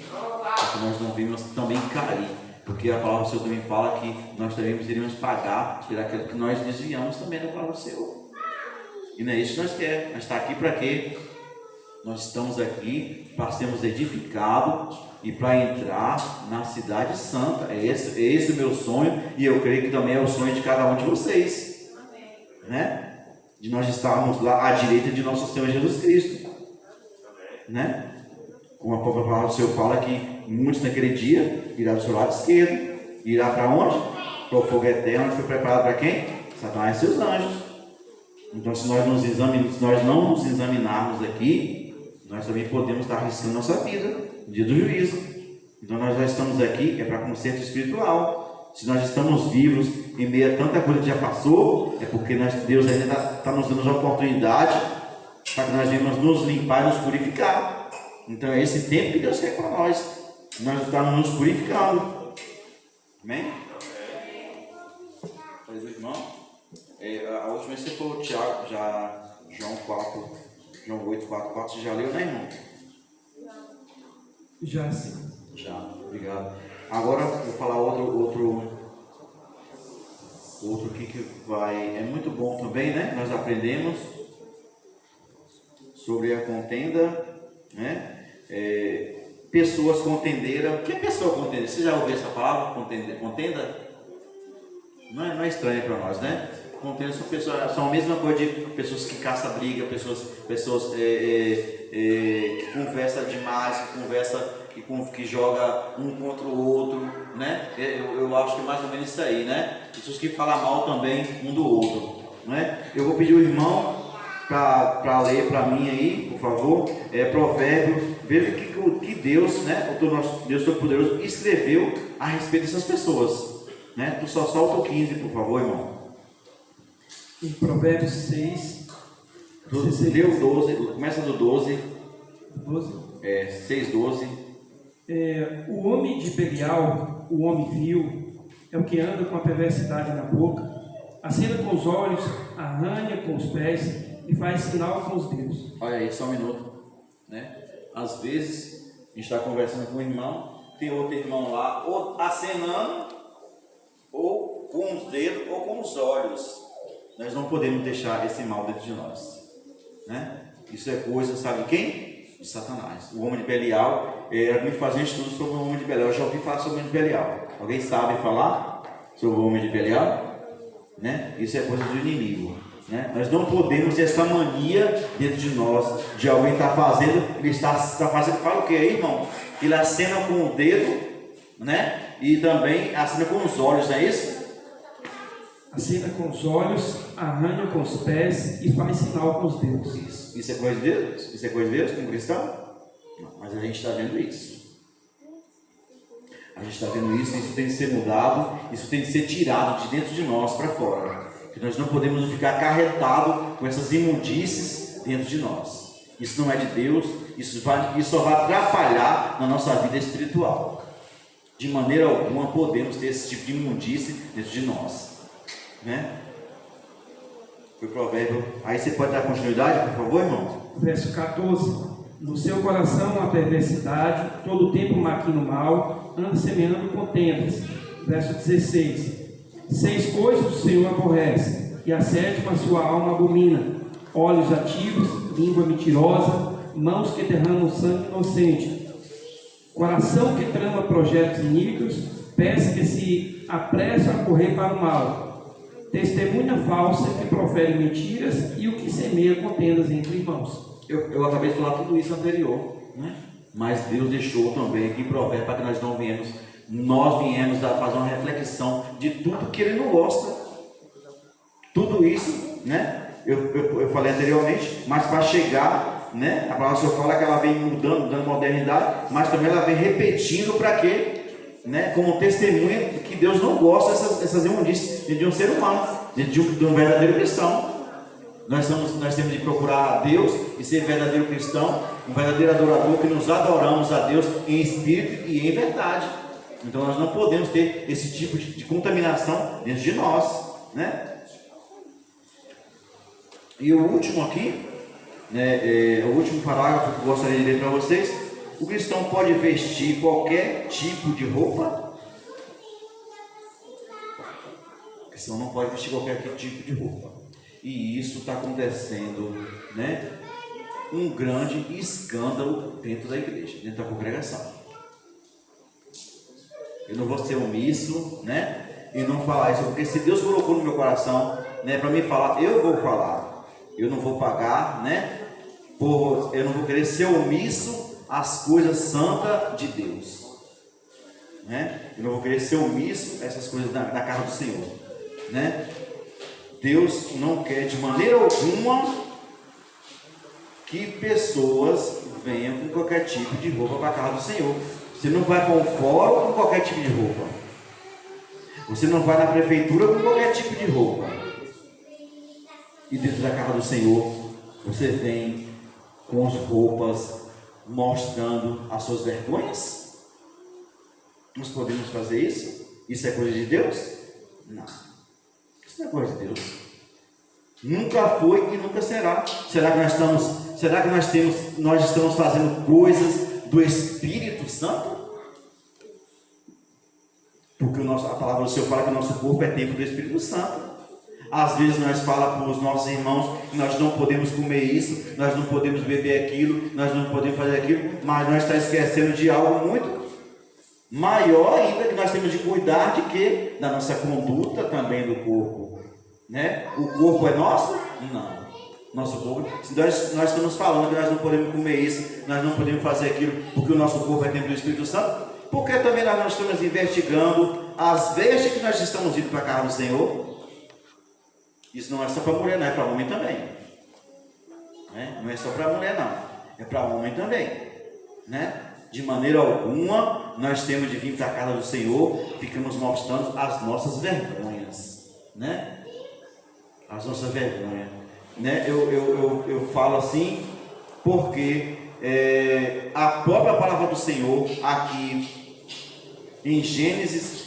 nós não venhamos também cair, porque a palavra do Senhor também fala que nós também iríamos pagar por aquilo que nós desviamos também da palavra do Senhor. E não é isso que nós queremos. Nós estamos aqui para quê? Nós estamos aqui para sermos edificados e para entrar na cidade santa. É esse o meu sonho, e eu creio que também é o sonho de cada um de vocês, né? De nós estarmos lá à direita de nosso Senhor Jesus Cristo, né? Como a própria palavra do Senhor fala, que muitos naquele dia irá do seu lado esquerdo, irá para onde? Para o fogo eterno, que foi preparado para quem? Satanás e seus anjos. Então, se nós não nos examinarmos aqui, nós também podemos estar arriscando nossa vida no dia do juízo. Então, nós já estamos aqui, é para conserto espiritual. Se nós estamos vivos em meio a tanta coisa que já passou, é porque Deus ainda está nos dando a oportunidade para que nós venhamos nos limpar e nos purificar. Então, é esse tempo que Deus quer para nós. Nós estamos nos purificando. Amém? Faz o irmão. A última vez você falou, Tiago, já João 8, 4, você já leu, né, irmão? Já sim. Já, obrigado. Agora eu vou falar outro que vai, é muito bom também, né? Nós aprendemos sobre a contenda, né? Pessoas contenderam. O que é pessoa contendeira? Você já ouviu essa palavra? Contenda? Não é estranho para nós, né? Contenda são a mesma coisa de pessoas que caçam briga, pessoas que conversam demais, que joga um contra o outro, né? Eu acho que é mais ou menos isso aí, né? Pessoas que falam mal também um do outro, né? Eu vou pedir o irmão para ler para mim aí, por favor, Provérbio. Veja o que Deus, né? O nosso Deus Todo-Poderoso escreveu a respeito dessas pessoas, né? Tu só solta o 15, por favor, irmão. Em Provérbios 6, Leu 12, começa do 12. 12? 6, 12. O homem de Belial, o homem vil, é o que anda com a perversidade na boca, acena com os olhos, arranha com os pés e faz sinal com os dedos. Olha aí, só um minuto, né? Às vezes a gente está conversando com um irmão, tem outro irmão lá, ou acenando, ou com os dedos, ou com os olhos. Nós não podemos deixar esse mal dentro de nós, né? Isso é coisa, sabe de quem? De Satanás. O homem de Belial, me fazer um estudo sobre o homem de Belial. Eu já ouvi falar sobre o homem de Belial. Alguém sabe falar sobre o homem de Belial? Né? Isso é coisa do inimigo, né? Nós não podemos ter essa mania dentro de nós, de alguém estar fazendo, ele está fazendo, fala o que aí, irmão? Ele acena com o dedo, né? E também acena com os olhos, não é isso? Acena com os olhos, arranha com os pés e faz sinal com os dedos. Isso é coisa de Deus? Isso é coisa de Deus como cristão? Não, mas a gente está vendo isso. A gente está vendo isso tem que ser mudado, isso tem que ser tirado de dentro de nós para fora. Que nós não podemos ficar acarretados com essas imundícies dentro de nós. Isso não é de Deus, isso só vai atrapalhar na nossa vida espiritual. De maneira alguma podemos ter esse tipo de imundície dentro de nós, né? Foi o provérbio. Aí você pode dar continuidade, por favor, irmão? Verso 14. No seu coração há perversidade, todo o tempo maquina o mal, anda semeando contendas. Verso 16. 6 coisas o Senhor aborrece, e a 7ª a sua alma abomina: olhos ativos, língua mentirosa, mãos que derramam sangue inocente, coração que trama projetos iníquos, pés que se apressam a correr para o mal, testemunha falsa que profere mentiras e o que semeia contendas entre irmãos. Eu acabei de falar tudo isso anterior, né? Mas Deus deixou também aqui provérbio para que nós viemos a fazer uma reflexão de tudo que Ele não gosta. Tudo isso, né? Eu falei anteriormente, mas para chegar, né? A palavra do Senhor fala que ela vem mudando, dando modernidade, mas também ela vem repetindo para quê? Né? Como testemunha que Deus não gosta dessas imundícies de um ser humano, de um verdadeiro cristão. Nós temos de procurar a Deus e ser verdadeiro cristão, um verdadeiro adorador, que nos adoramos a Deus em espírito e em verdade. Então nós não podemos ter esse tipo de contaminação dentro de nós, né? E o último aqui, né, o último parágrafo que eu gostaria de ler para vocês: o cristão pode vestir qualquer tipo de roupa? O cristão não pode vestir qualquer tipo de roupa. E isso está acontecendo, né? Um grande escândalo dentro da igreja, dentro da congregação. Eu não vou ser omisso, né? E não falar isso, porque se Deus colocou no meu coração, né, para mim falar, eu vou falar. Eu não vou pagar, né? Eu não vou querer ser omisso às coisas santas de Deus, né? Eu não vou querer ser omisso a essas coisas da casa do Senhor, né? Deus não quer de maneira alguma que pessoas venham com qualquer tipo de roupa para a casa do Senhor. Você não vai para um fórum com qualquer tipo de roupa. Você não vai na prefeitura com qualquer tipo de roupa. E dentro da casa do Senhor, você vem com as roupas mostrando as suas vergonhas? Nós podemos fazer isso? Isso é coisa de Deus? Não. Isso não é coisa de Deus. Nunca foi e nunca será. Será que nós estamos fazendo coisas do Espírito Santo? Porque a palavra do Senhor fala que o nosso corpo é templo do Espírito Santo. Às vezes nós falamos para os nossos irmãos que nós não podemos comer isso, nós não podemos beber aquilo, nós não podemos fazer aquilo, mas nós estamos esquecendo de algo muito maior ainda, que nós temos de cuidar de quê? Da nossa conduta também do corpo, né? O corpo é nosso? Não. Nosso corpo, se nós estamos falando que nós não podemos comer isso, nós não podemos fazer aquilo, porque o nosso corpo é templo do Espírito Santo, porque também nós não estamos investigando as vezes que nós estamos indo para a casa do Senhor. Isso não é só para mulher, não, é para homem também, né? Não é só para mulher, não, é para homem também, né? De maneira alguma nós temos de vir para a casa do Senhor, ficamos mostrando as nossas vergonhas, né? As nossas vergonhas, né? Eu falo assim porque a própria palavra do Senhor aqui em Gênesis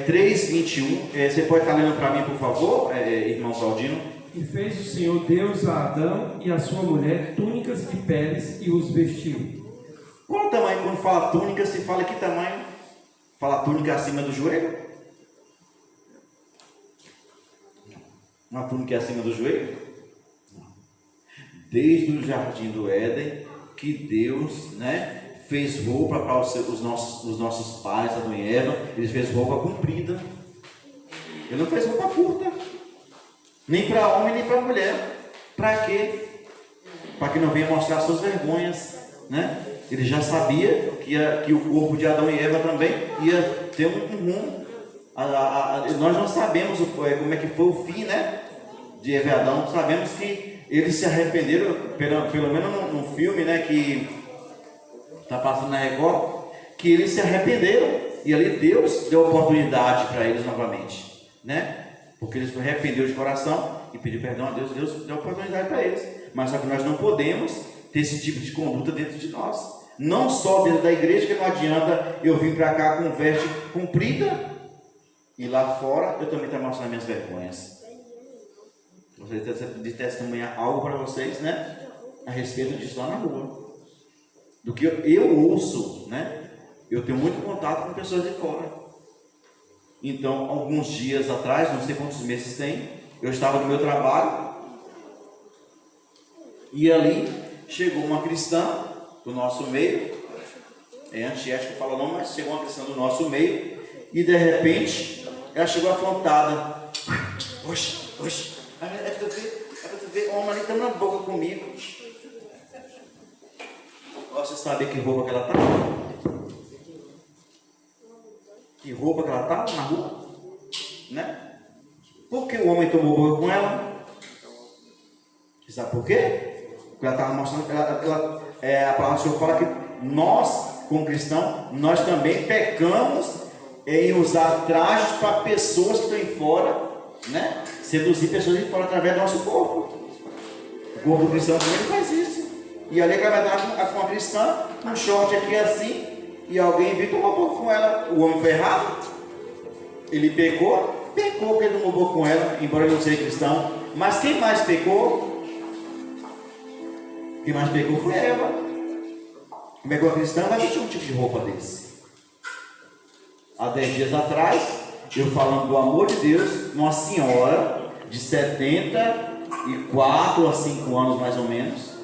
3:21. Você pode estar lendo para mim, por favor, irmão Claudino? E fez o Senhor Deus a Adão e a sua mulher túnicas de peles e os vestiu. Qual o tamanho? Quando fala túnica, se fala que tamanho? Fala túnica acima do joelho? Uma túnica acima do joelho? Desde o jardim do Éden, que Deus, fez roupa para os nossos pais, Adão e Eva. Ele fez roupa comprida. Ele não fez roupa curta, nem para homem nem para mulher. Para quê? Para que não venha mostrar suas vergonhas, Ele já sabia que o corpo de Adão e Eva também ia ter um rumo. Nós não sabemos como é que foi o fim, de Eva e Adão. Sabemos que eles se arrependeram, pelo menos no filme, que está passando na Record, que eles se arrependeram. E ali Deus deu oportunidade para eles novamente, porque eles se arrependeram de coração e pediu perdão a Deus. Deus deu oportunidade para eles. Mas só que nós não podemos ter esse tipo de conduta dentro de nós. Não só dentro da igreja, que não adianta eu vir para cá com veste comprida e lá fora eu também estou mostrando minhas vergonhas. Gostaria de testemunhar algo para vocês, a respeito disso lá na rua. Do que eu ouço, eu tenho muito contato com pessoas de fora. Então, alguns dias atrás, não sei quantos meses tem, eu estava no meu trabalho e ali chegou uma cristã do nosso meio. É antiético falar não, mas chegou uma cristã do nosso meio e de repente ela chegou afrontada. Oxe, é pra tu ver, homem ali tá na boca comigo. Você sabe que roupa que ela tá? Que roupa que ela tá na rua? Por que o homem tomou boca com ela? Você sabe por quê? Porque ela estava mostrando, a palavra do Senhor fala que nós, como cristãos, nós também pecamos em usar trajes para pessoas que estão em fora, seduzir pessoas de fora através do nosso corpo. O corpo cristão também faz isso. E ali ela vai dar com uma cristã, um short aqui assim, e alguém veio tomar boca com ela. O homem foi errado, ele pecou porque ele tomou boca com ela, embora ele não seja cristão. Mas quem mais pecou? Quem mais pecou foi Eva. Como é que uma cristã vai vestir um tipo de roupa desse? Há 10 dias atrás, eu falando do amor de Deus, uma senhora de 74 a 5 anos mais ou menos,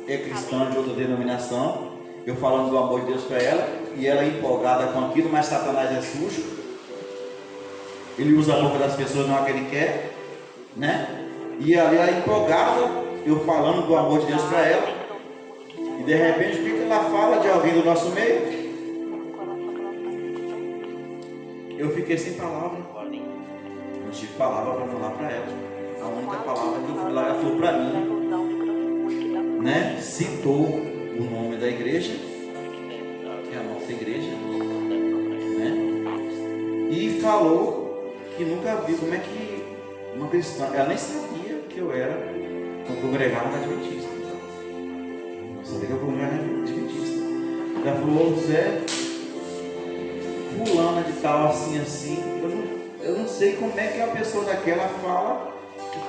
é cristã de outra denominação, eu falando do amor de Deus para ela, e ela empolgada com aquilo, mas Satanás é sujo, ele usa a boca das pessoas, não é o que ele quer, e ali ela empolgada, eu falando do amor de Deus para ela, e de repente o que ela fala de alguém do nosso meio? Eu fiquei sem palavra, não tive palavra para falar para ela. A única palavra que eu fui lá, ela falou para mim, citou o nome da igreja, que é a nossa igreja, e falou que nunca viu como é que uma cristã, ela nem sabia que eu era congregado na Adventista. Não sabia que eu congregava na Adventista. Ela falou, Zé, fulana de tal, assim, eu não sei como é que a pessoa daquela fala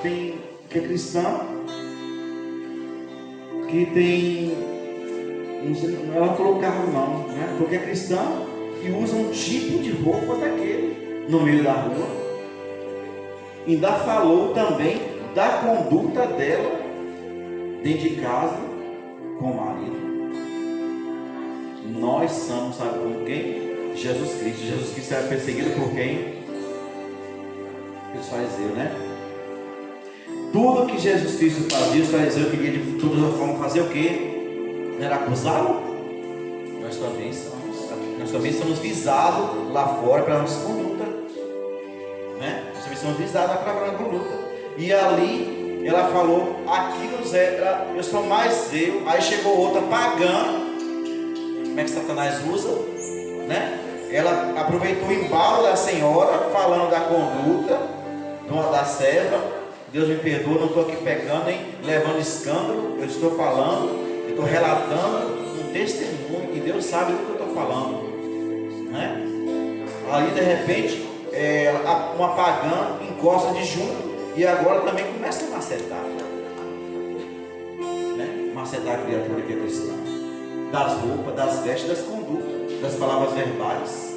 que é cristã, que tem, não sei, ela falou carro não, porque é cristã e usa um tipo de roupa daquele no meio da rua. Ainda falou também da conduta dela dentro de casa com o marido. Nós somos, sabe por quem? Jesus Cristo. Jesus Cristo era perseguido por quem? Os fariseus, Tudo que Jesus Cristo fazia, os fariseus queriam de todas as formas fazer o quê? Não era acusá-lo? Nós também somos visados lá fora pela nossa conduta, Nós também somos visados lá pela nossa conduta. E ali ela falou, aquilo Zé, eu sou mais eu. Aí chegou outra pagã. Como é que Satanás usa? Ela aproveitou o embalo da senhora, falando da conduta da serva. Deus me perdoa, não estou aqui pegando, levando escândalo. Eu estou falando Eu estou relatando um testemunho e Deus sabe do que eu estou falando, né? Aí de repente uma pagã encosta de junto e agora também começa a macetar, né? Macetar a criatura que é cristã, das roupas, das vestes, das condutas, das palavras verbais.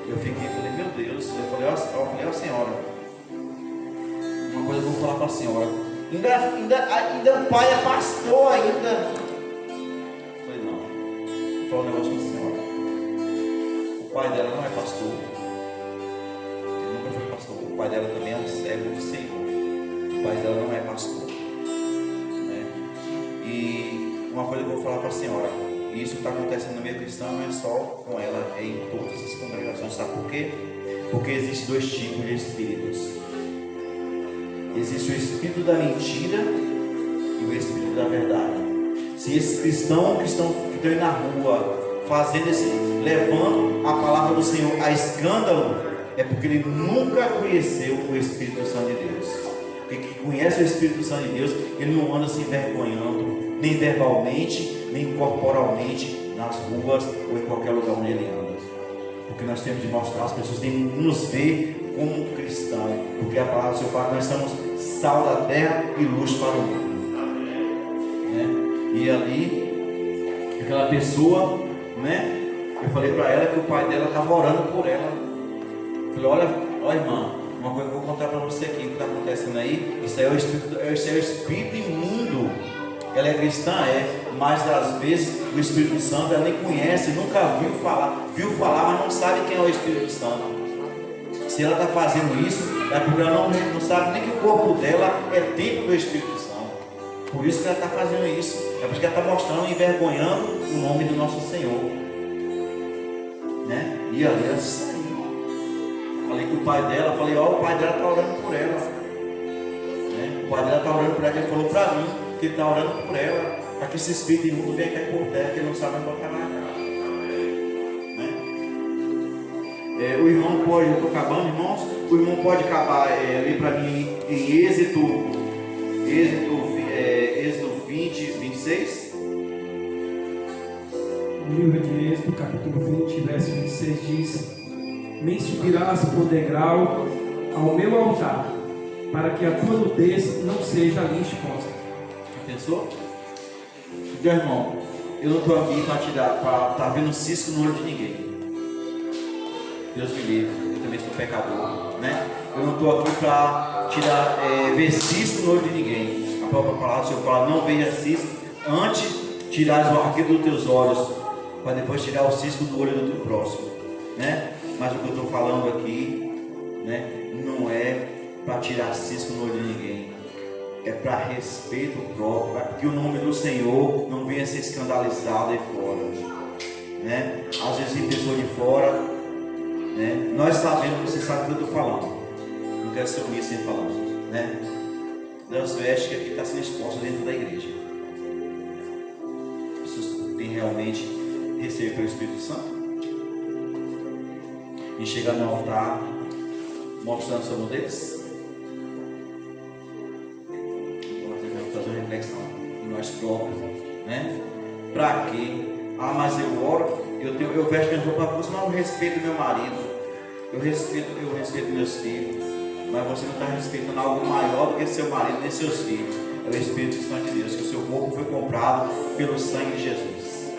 Eu falei, meu Deus, eu falei, ó senhora, uma coisa eu vou falar para a senhora, ainda o pai é pastor ainda. Eu falei, não, vou falar um negócio para a senhora, o pai dela não é pastor, ele nunca foi pastor, o pai dela também é um servo do Senhor, o pai dela não é pastor, né? E uma coisa que eu vou falar para a senhora, e isso está acontecendo no meio cristão, não é só com ela, é em todas as congregações. Sabe por quê? Porque existem dois tipos de espíritos. Existe o espírito da mentira e o espírito da verdade. Se esses cristãos que estão aí na rua, levando a palavra do Senhor a escândalo, é porque ele nunca conheceu o Espírito Santo de Deus. Porque quem conhece o Espírito Santo de Deus, ele não anda se envergonhando, nem verbalmente, nem corporalmente, nas ruas ou em qualquer lugar onde ele anda. Porque nós temos de mostrar, as pessoas têm que nos ver como cristão, porque a palavra do Senhor fala que nós somos sal da terra e luz para o mundo, né? E ali, aquela pessoa, né? Eu falei para ela que o pai dela estava orando por ela. Eu falei, olha irmã, uma coisa que eu vou contar para você aqui, o que está acontecendo aí, isso aí é o espírito imundo. Ela é cristã, mas às vezes o Espírito Santo ela nem conhece, nunca viu falar, mas não sabe quem é o Espírito Santo. Se ela está fazendo isso, é porque ela não sabe nem que o corpo dela é templo do Espírito Santo. Por isso que ela está fazendo isso, é porque ela está mostrando e envergonhando o nome do nosso Senhor, né? E ali ela saiu. Falei que o pai dela, o pai dela está orando por ela, né? O pai dela está orando por ela, ele falou para mim que ele está orando por ela, para que esse espírito imundo venha cair por terra, que ele não sabe botar na cara, né? O irmão pode, eu estou acabando, irmãos, o irmão pode acabar, ler para mim em Êxodo 20, 26. O livro de Êxodo, capítulo 20, verso 26 diz: nem subirás por degrau ao meu altar, para que a tua nudez não seja ali exposta. Pensou? Meu irmão, eu não estou aqui para estar vendo cisco no olho de ninguém. Deus me livre, eu também sou pecador, né? Eu não estou aqui para ver cisco no olho de ninguém. A própria palavra do Senhor fala, não veja cisco, antes tirar o arqueiro dos teus olhos, para depois tirar o cisco do olho do teu próximo, né? Mas o que eu estou falando aqui, né, não é para tirar cisco no olho de ninguém, é para respeito próprio, para que o nome do Senhor não venha ser escandalizado aí fora, né? Às vezes tem pessoas de fora, né? Nós sabemos, você sabe o que eu estou falando, não quero ser humilde sem falar, né? Das vestes que aqui está sendo exposta dentro da igreja. Vocês têm realmente recebido pelo Espírito Santo? E chegar no altar mostrando sua nudez? Nós devemos fazer uma reflexão em nós próprios, né? Para quê? Mas eu oro, eu vesto minha roupa para mas eu respeito meu marido, eu respeito meus filhos, mas você não está respeitando algo maior do que seu marido nem seus filhos. É o Espírito Santo de Deus, que o seu corpo foi comprado pelo sangue de Jesus.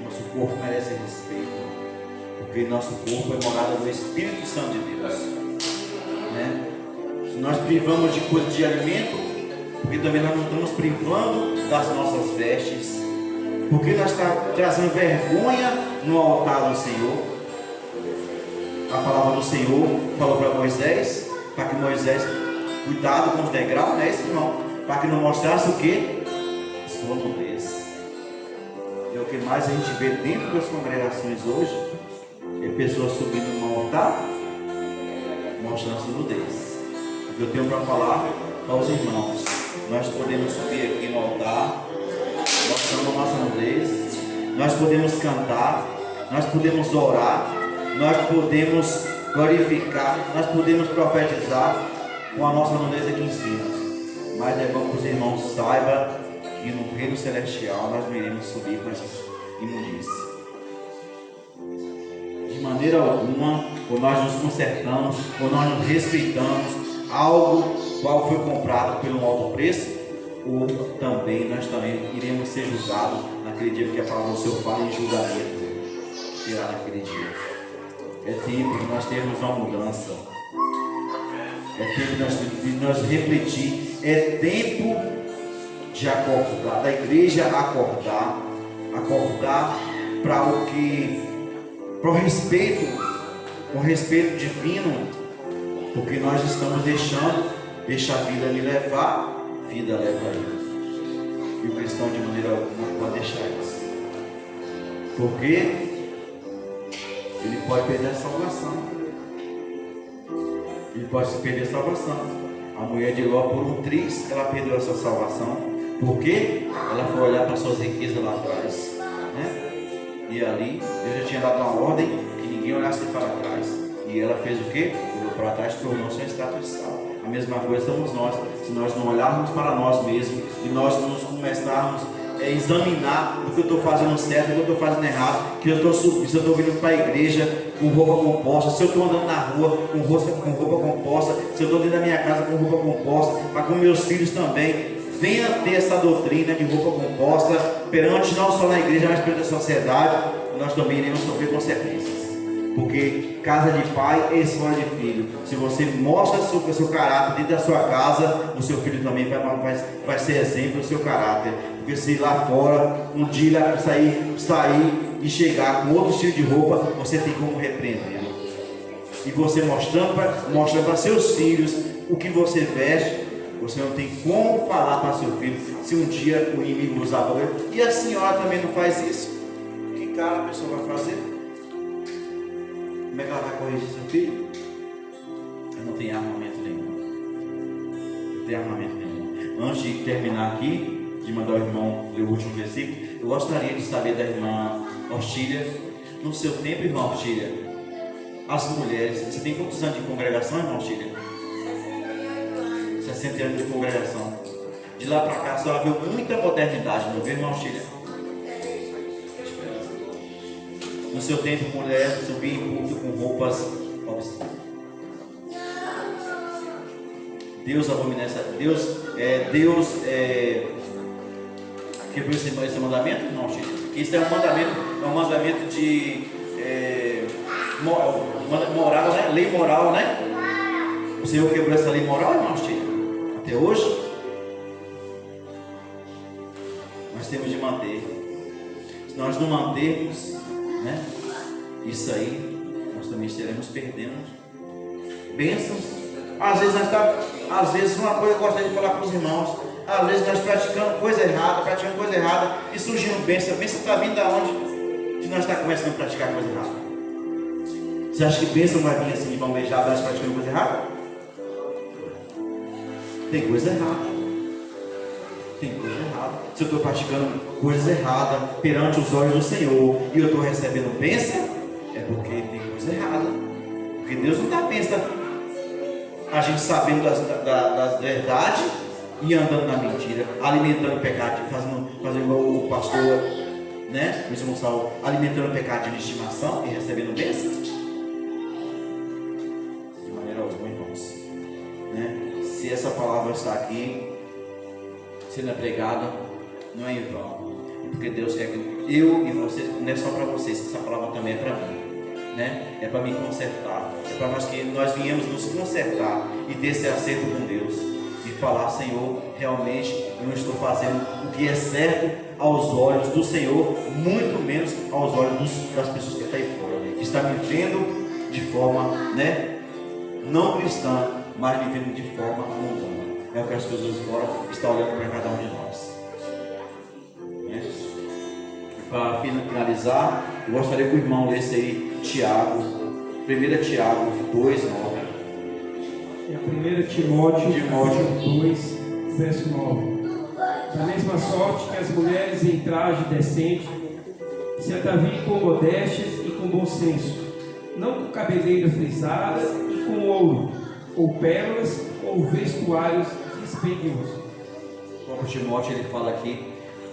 Nosso corpo merece respeito, porque nosso corpo é morada do Espírito Santo de Deus, né? Se nós privamos de coisa de alimento, porque também nós não estamos privando das nossas vestes, porque nós estamos trazendo vergonha no altar do Senhor. A palavra do Senhor falou para Moisés, para que Moisés, cuidado com os degraus, né, irmão? Para que não mostrasse o que? Sua nudez. É o que mais a gente vê dentro das congregações hoje, é pessoas subindo no altar, mostrando sua nudez. O que eu tenho para falar aos irmãos, nós podemos subir aqui no altar, mostrando a nossa nudez, nós podemos cantar, nós podemos orar, nós podemos glorificar, nós podemos profetizar com a nossa nudez aqui em cima, Mas é bom que os irmãos saibam que no reino celestial nós não iremos subir com essas imundícias. De maneira alguma, ou nós nos consertamos, ou nós nos respeitamos, algo qual foi comprado pelo alto preço, ou nós também iremos ser julgados naquele dia, porque a palavra do Senhor fala em julgamento, será naquele dia. É tempo de nós termos uma mudança, é tempo de nós refletir, é tempo de acordar, da igreja acordar para o respeito divino, porque nós estamos deixa a vida me levar, vida leva ele. E o cristão de maneira alguma não pode deixar isso, porque ele pode perder a salvação. Ele pode se perder a salvação. A mulher de Ló, por um triz, ela perdeu a sua salvação, porque ela foi olhar para suas riquezas lá atrás, né? E ali, Deus já tinha dado uma ordem que ninguém olhasse para trás. E ela fez o quê? Olhou para trás, tornou-se uma estátua de sal. A mesma coisa somos nós. Se nós não olharmos para nós mesmos e nós nos começarmos a examinar o que eu estou fazendo certo, o que eu estou fazendo errado, que eu estou subindo, se eu estou vindo para a igreja com roupa composta, se eu estou andando na rua com roupa composta, se eu estou dentro da minha casa com roupa composta, mas com meus filhos também, venha ter essa doutrina de roupa composta perante não só na igreja, mas perante a sociedade, nós também iremos sofrer consequências. Porque casa de pai é escola de filho. Se você mostra o seu caráter dentro da sua casa, o seu filho também vai ser exemplo do seu caráter. Porque se lá fora, um dia ele vai sair e chegar com outro estilo de roupa, você tem como repreendê-lo. E você mostrando para seus filhos o que você veste, você não tem como falar para seu filho se um dia o inimigo usar a boca. E a senhora também não faz isso? Que cara a pessoa vai fazer? Como é que ela vai corrigir seu filho? Eu não tenho armamento nenhum. Não tenho armamento nenhum. Antes de terminar aqui, de mandar o irmão ler o último versículo, eu gostaria de saber da irmã Ortília, no seu tempo, irmã Ortília, as mulheres, você tem quantos anos de congregação, irmã Ortília? 60 anos de congregação. De lá para cá, a senhora viu muita modernidade, não viu, irmã Ortília? No seu tempo, mulher subia em culto com roupas obscuras. Deus abomina essa. Deus quebrou esse mandamento? Não, Chico. Isso é um mandamento de moral, né? Lei moral, né? O Senhor quebrou essa lei moral, irmão Chico? Até hoje? Nós temos de manter. Se nós não mantermos, né, isso aí, nós também estaremos perdendo bênçãos. Às vezes uma coisa que eu gostaria de falar para os irmãos, às vezes nós praticando coisa errada e surgindo bênção. A bênção está vindo da onde? De nós estar começando a praticar coisa errada. Você acha que bênção vai vir assim de mão beijada nós praticando coisa errada? Tem coisa errada. Se eu estou praticando coisas erradas perante os olhos do Senhor e eu estou recebendo bênção, é porque tem coisa errada. Porque Deus não dá bênção a gente sabendo das verdades e andando na mentira, alimentando o pecado, fazendo o pastor, né? O Gonçalo, alimentando o pecado de estimação e recebendo bênção. De maneira alguma, irmãos, né? Se essa palavra está aqui sendo pregada, não é em vão, porque Deus quer que eu e você, não é só para vocês, essa palavra também é para mim, né? É para me consertar, é para nós que nós viemos nos consertar e ter esse acerto com Deus e falar: Senhor, realmente eu não estou fazendo o que é certo aos olhos do Senhor, muito menos aos olhos das pessoas que estão aí fora, que está me vendo de forma, né, não cristã, mas me vendo de forma mundana. É o que as pessoas de fora estão olhando para cada um de nós. Para finalizar, eu gostaria que o irmão lesse aí Tiago, 1 Tiago 2:9. É 1 Timóteo 2, verso 9. Da mesma sorte que as mulheres em traje decente se ataviem com modéstias e com bom senso, não com cabeleira frisada e com ouro, ou pérolas, ou vestuários dispendiosos, O próprio Timóteo ele fala aqui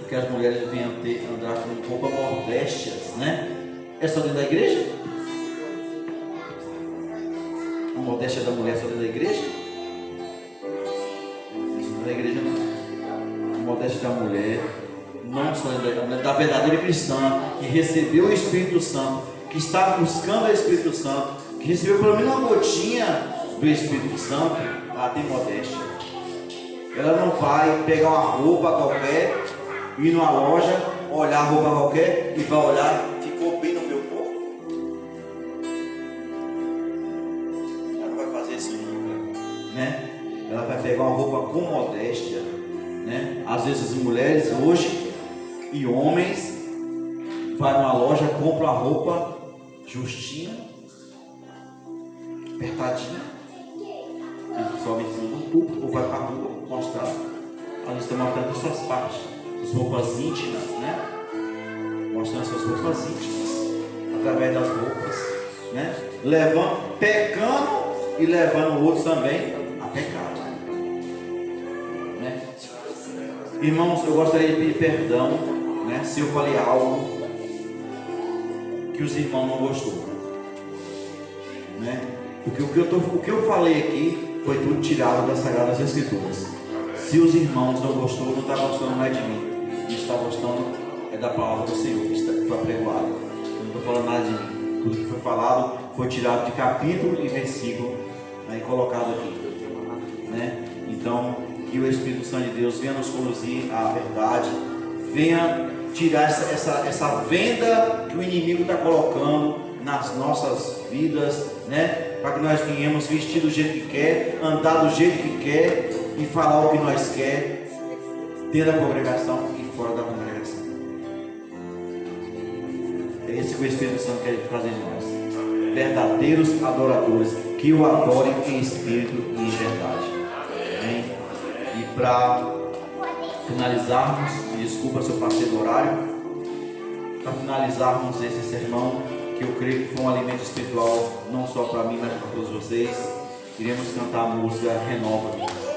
que as mulheres venham andar com roupas modéstias, né? É só dentro da igreja? A modéstia da mulher é só dentro da igreja? Isso da igreja não. A modéstia da mulher não só da mulher, da verdadeira cristã que recebeu o Espírito Santo, que está buscando o Espírito Santo, que recebeu pelo menos uma gotinha do Espírito Santo, ela tem modéstia. Ela não vai pegar uma roupa qualquer, ir numa loja, olhar a roupa qualquer e vai olhar, ficou bem no meu corpo. Ela não vai fazer isso nunca, né? Ela vai pegar uma roupa com modéstia, né? Às vezes as mulheres hoje e homens vai numa loja, compra uma roupa justinha, apertadinha, e sobe em cima do público ou vai para a rua mostrar. Ali está mostrando as suas partes, as roupas íntimas, né? Mostrando as suas roupas íntimas através das roupas, né? Levando, pecando e levando outros também a pecar, né? Irmãos, eu gostaria de pedir perdão, né? Se eu falei algo que os irmãos não gostou, né? Porque o que eu falei aqui foi tudo tirado das Sagradas Escrituras. Se os irmãos não gostou, não está gostando mais de mim, está gostando é da palavra do Senhor que foi apregoada. Eu não estou falando nada de mim. Tudo que foi falado foi tirado de capítulo e versículo, né, e colocado aqui, né? Então, que o Espírito Santo de Deus venha nos conduzir à verdade, venha tirar essa venda que o inimigo está colocando nas nossas vidas, né? Para que nós venhamos vestir do jeito que quer, andar do jeito que quer e falar o que nós quer dentro da congregação e fora da congregação. É isso que o Espírito Santo quer fazer de nós, verdadeiros adoradores que o adorem em espírito e em verdade. Amém? E para finalizarmos, desculpa se eu passei do horário, para finalizarmos esse sermão, que eu creio que foi um alimento espiritual, não só para mim, mas para todos vocês, iremos cantar a música Renova-me.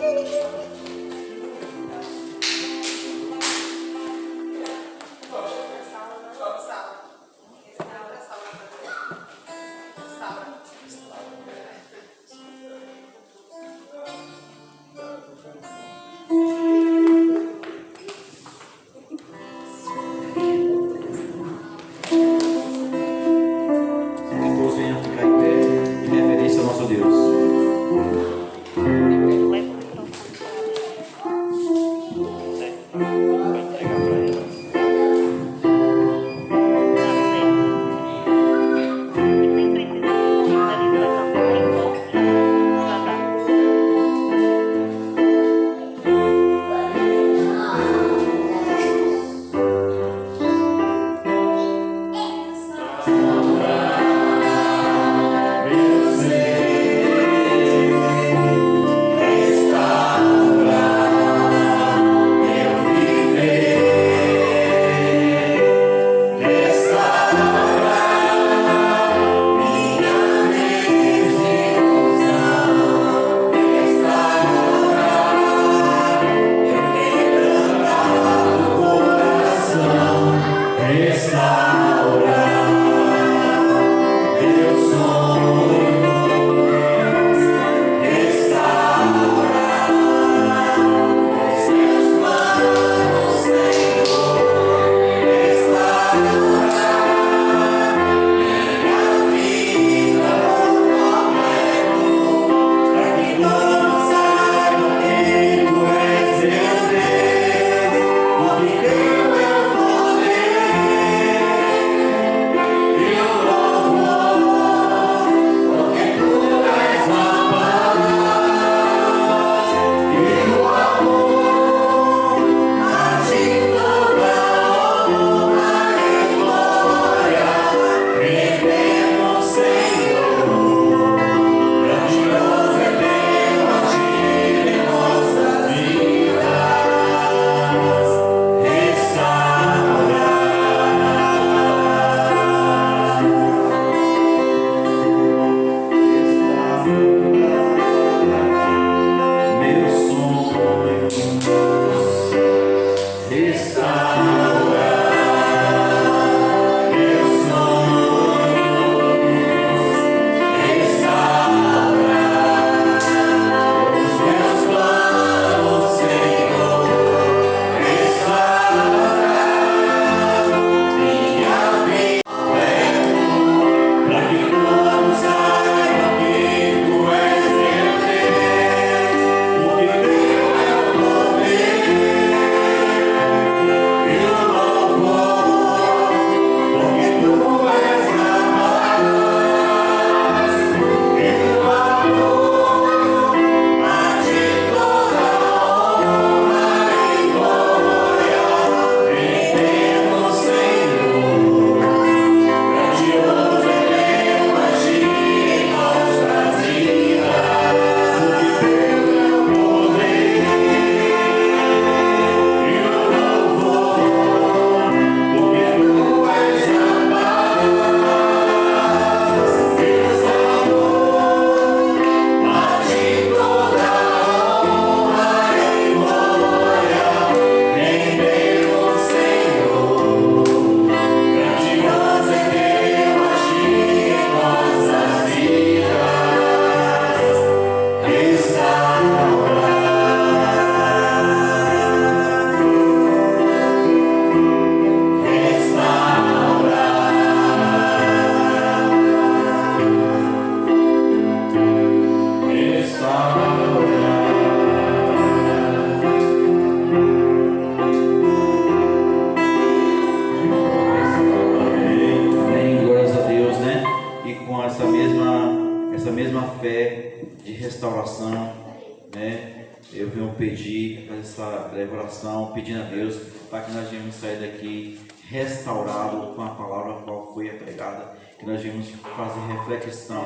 nessa breve oração, pedindo a Deus para que nós venhamos sair daqui restaurado com a palavra qual foi pregada, que nós venhamos fazer reflexão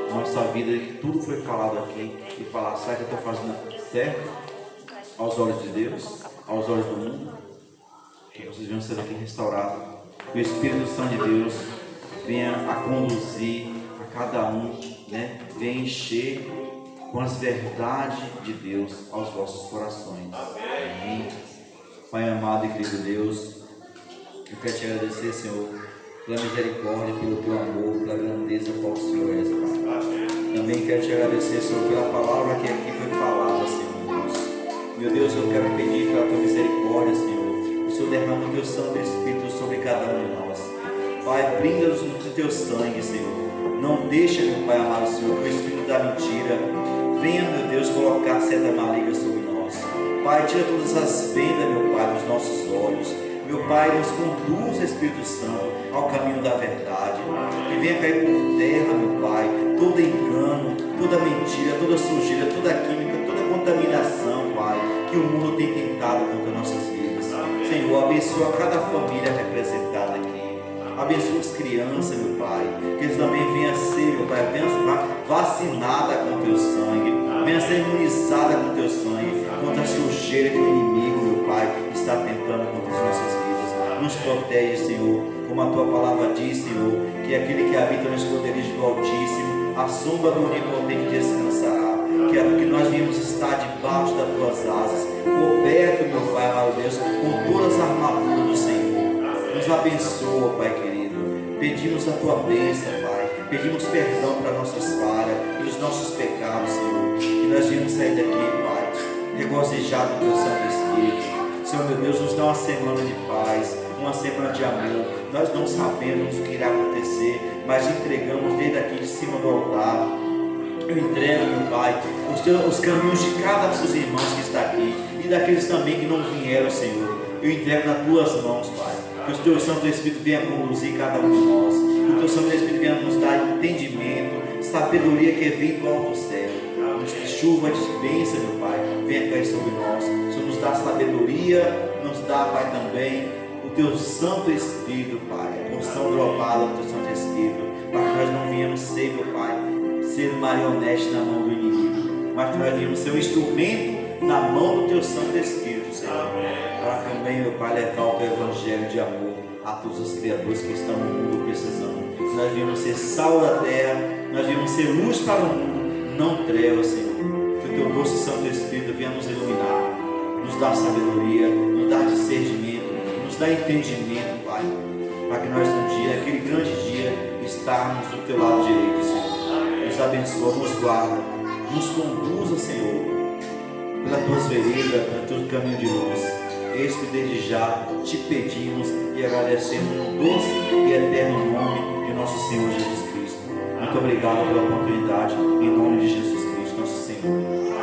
na nossa vida, que tudo foi falado aqui, e falar, será que eu estou fazendo certo aos olhos de Deus, aos olhos do mundo? Que vocês venham sair daqui restaurados, que o Espírito Santo de Deus venha a conduzir a cada um, né? Venha encher com as verdades de Deus aos vossos corações. Amém. Pai amado e querido Deus, eu quero te agradecer, Senhor, pela misericórdia, pelo teu amor, pela grandeza qual o Senhor és, Pai. Também quero te agradecer, Senhor, pela palavra que aqui foi falada, Senhor Deus. Meu Deus, eu quero pedir pela tua misericórdia, Senhor, o Senhor derrama o teu Santo Espírito sobre cada um de nós. Pai, brinda-nos no teu sangue, Senhor. Não deixa, meu Pai amado, Senhor, que o Espírito da mentira venha, meu Deus, colocar seta maligna sobre nós. Pai, tira todas as vendas, meu Pai, dos nossos olhos. Meu Pai, nos conduz, Espírito Santo, ao caminho da verdade. Que venha cair por terra, meu Pai, todo engano, toda mentira, toda sujeira, toda química, toda contaminação, Pai, que o mundo tem tentado contra nossas vidas. Senhor, abençoa cada família representada aqui. Abençoa as crianças, meu Pai, que eles também venham a ser, meu Pai, venham vacinada com teu sangue, venham a ser imunizada com teu sangue, contra a sujeira que o inimigo, meu Pai, está tentando contra as nossas vidas. Nos protege, Senhor, como a tua palavra diz, Senhor, que aquele que habita no esconderijo do Altíssimo, a sombra do Onipotente descansará. Que nós viemos estar debaixo das tuas asas, coberto, meu Pai, amado Deus, com todas as armaduras do Senhor. Nos abençoa, Pai querido. Pedimos a tua bênção, Pai. Pedimos perdão para nossas falhas e os nossos pecados, Senhor. Que nós viemos sair daqui, Pai, regozijado no teu Santo Espírito. Senhor, meu Deus, nos dá uma semana de paz, uma semana de amor. Nós não sabemos o que irá acontecer, mas entregamos desde aqui de cima do altar. Eu entrego, meu Pai, os caminhos de cada um dos irmãos que está aqui e daqueles também que não vieram, Senhor. Eu entrego nas tuas mãos, Pai. Que o teu Santo Espírito venha conduzir cada um de nós. Que o teu Santo Espírito venha nos dar entendimento, sabedoria que vem do alto céu. Que chuva de bênção, meu Pai, venha cair sobre nós. O Senhor nos dá sabedoria, nos dá, Pai, também o teu Santo Espírito, Pai. A porção dropada do teu Santo Espírito. Para que nós não venhamos ser, meu Pai, ser marionete na mão do inimigo, mas que nós venhamos ser um instrumento na mão do teu Santo Espírito, Senhor. Para também, meu Pai, levar o teu evangelho de amor a todos os criadores que estão no mundo precisando. Nós viemos ser sal da terra, nós viemos ser luz para o mundo, não trevas, Senhor. Que o teu doce Santo Espírito venha nos iluminar, nos dar sabedoria, nos dar discernimento, nos dar entendimento, Pai, para que nós um dia, aquele grande dia, estarmos do teu lado direito, Senhor. Nos abençoa, nos guarda, nos conduza, Senhor, pelas tuas veredas, pelo teu caminho de luz. Eis que desde já te pedimos e agradecemos no doce e eterno nome de nosso Senhor Jesus Cristo. Muito obrigado pela oportunidade, em nome de Jesus Cristo, nosso Senhor.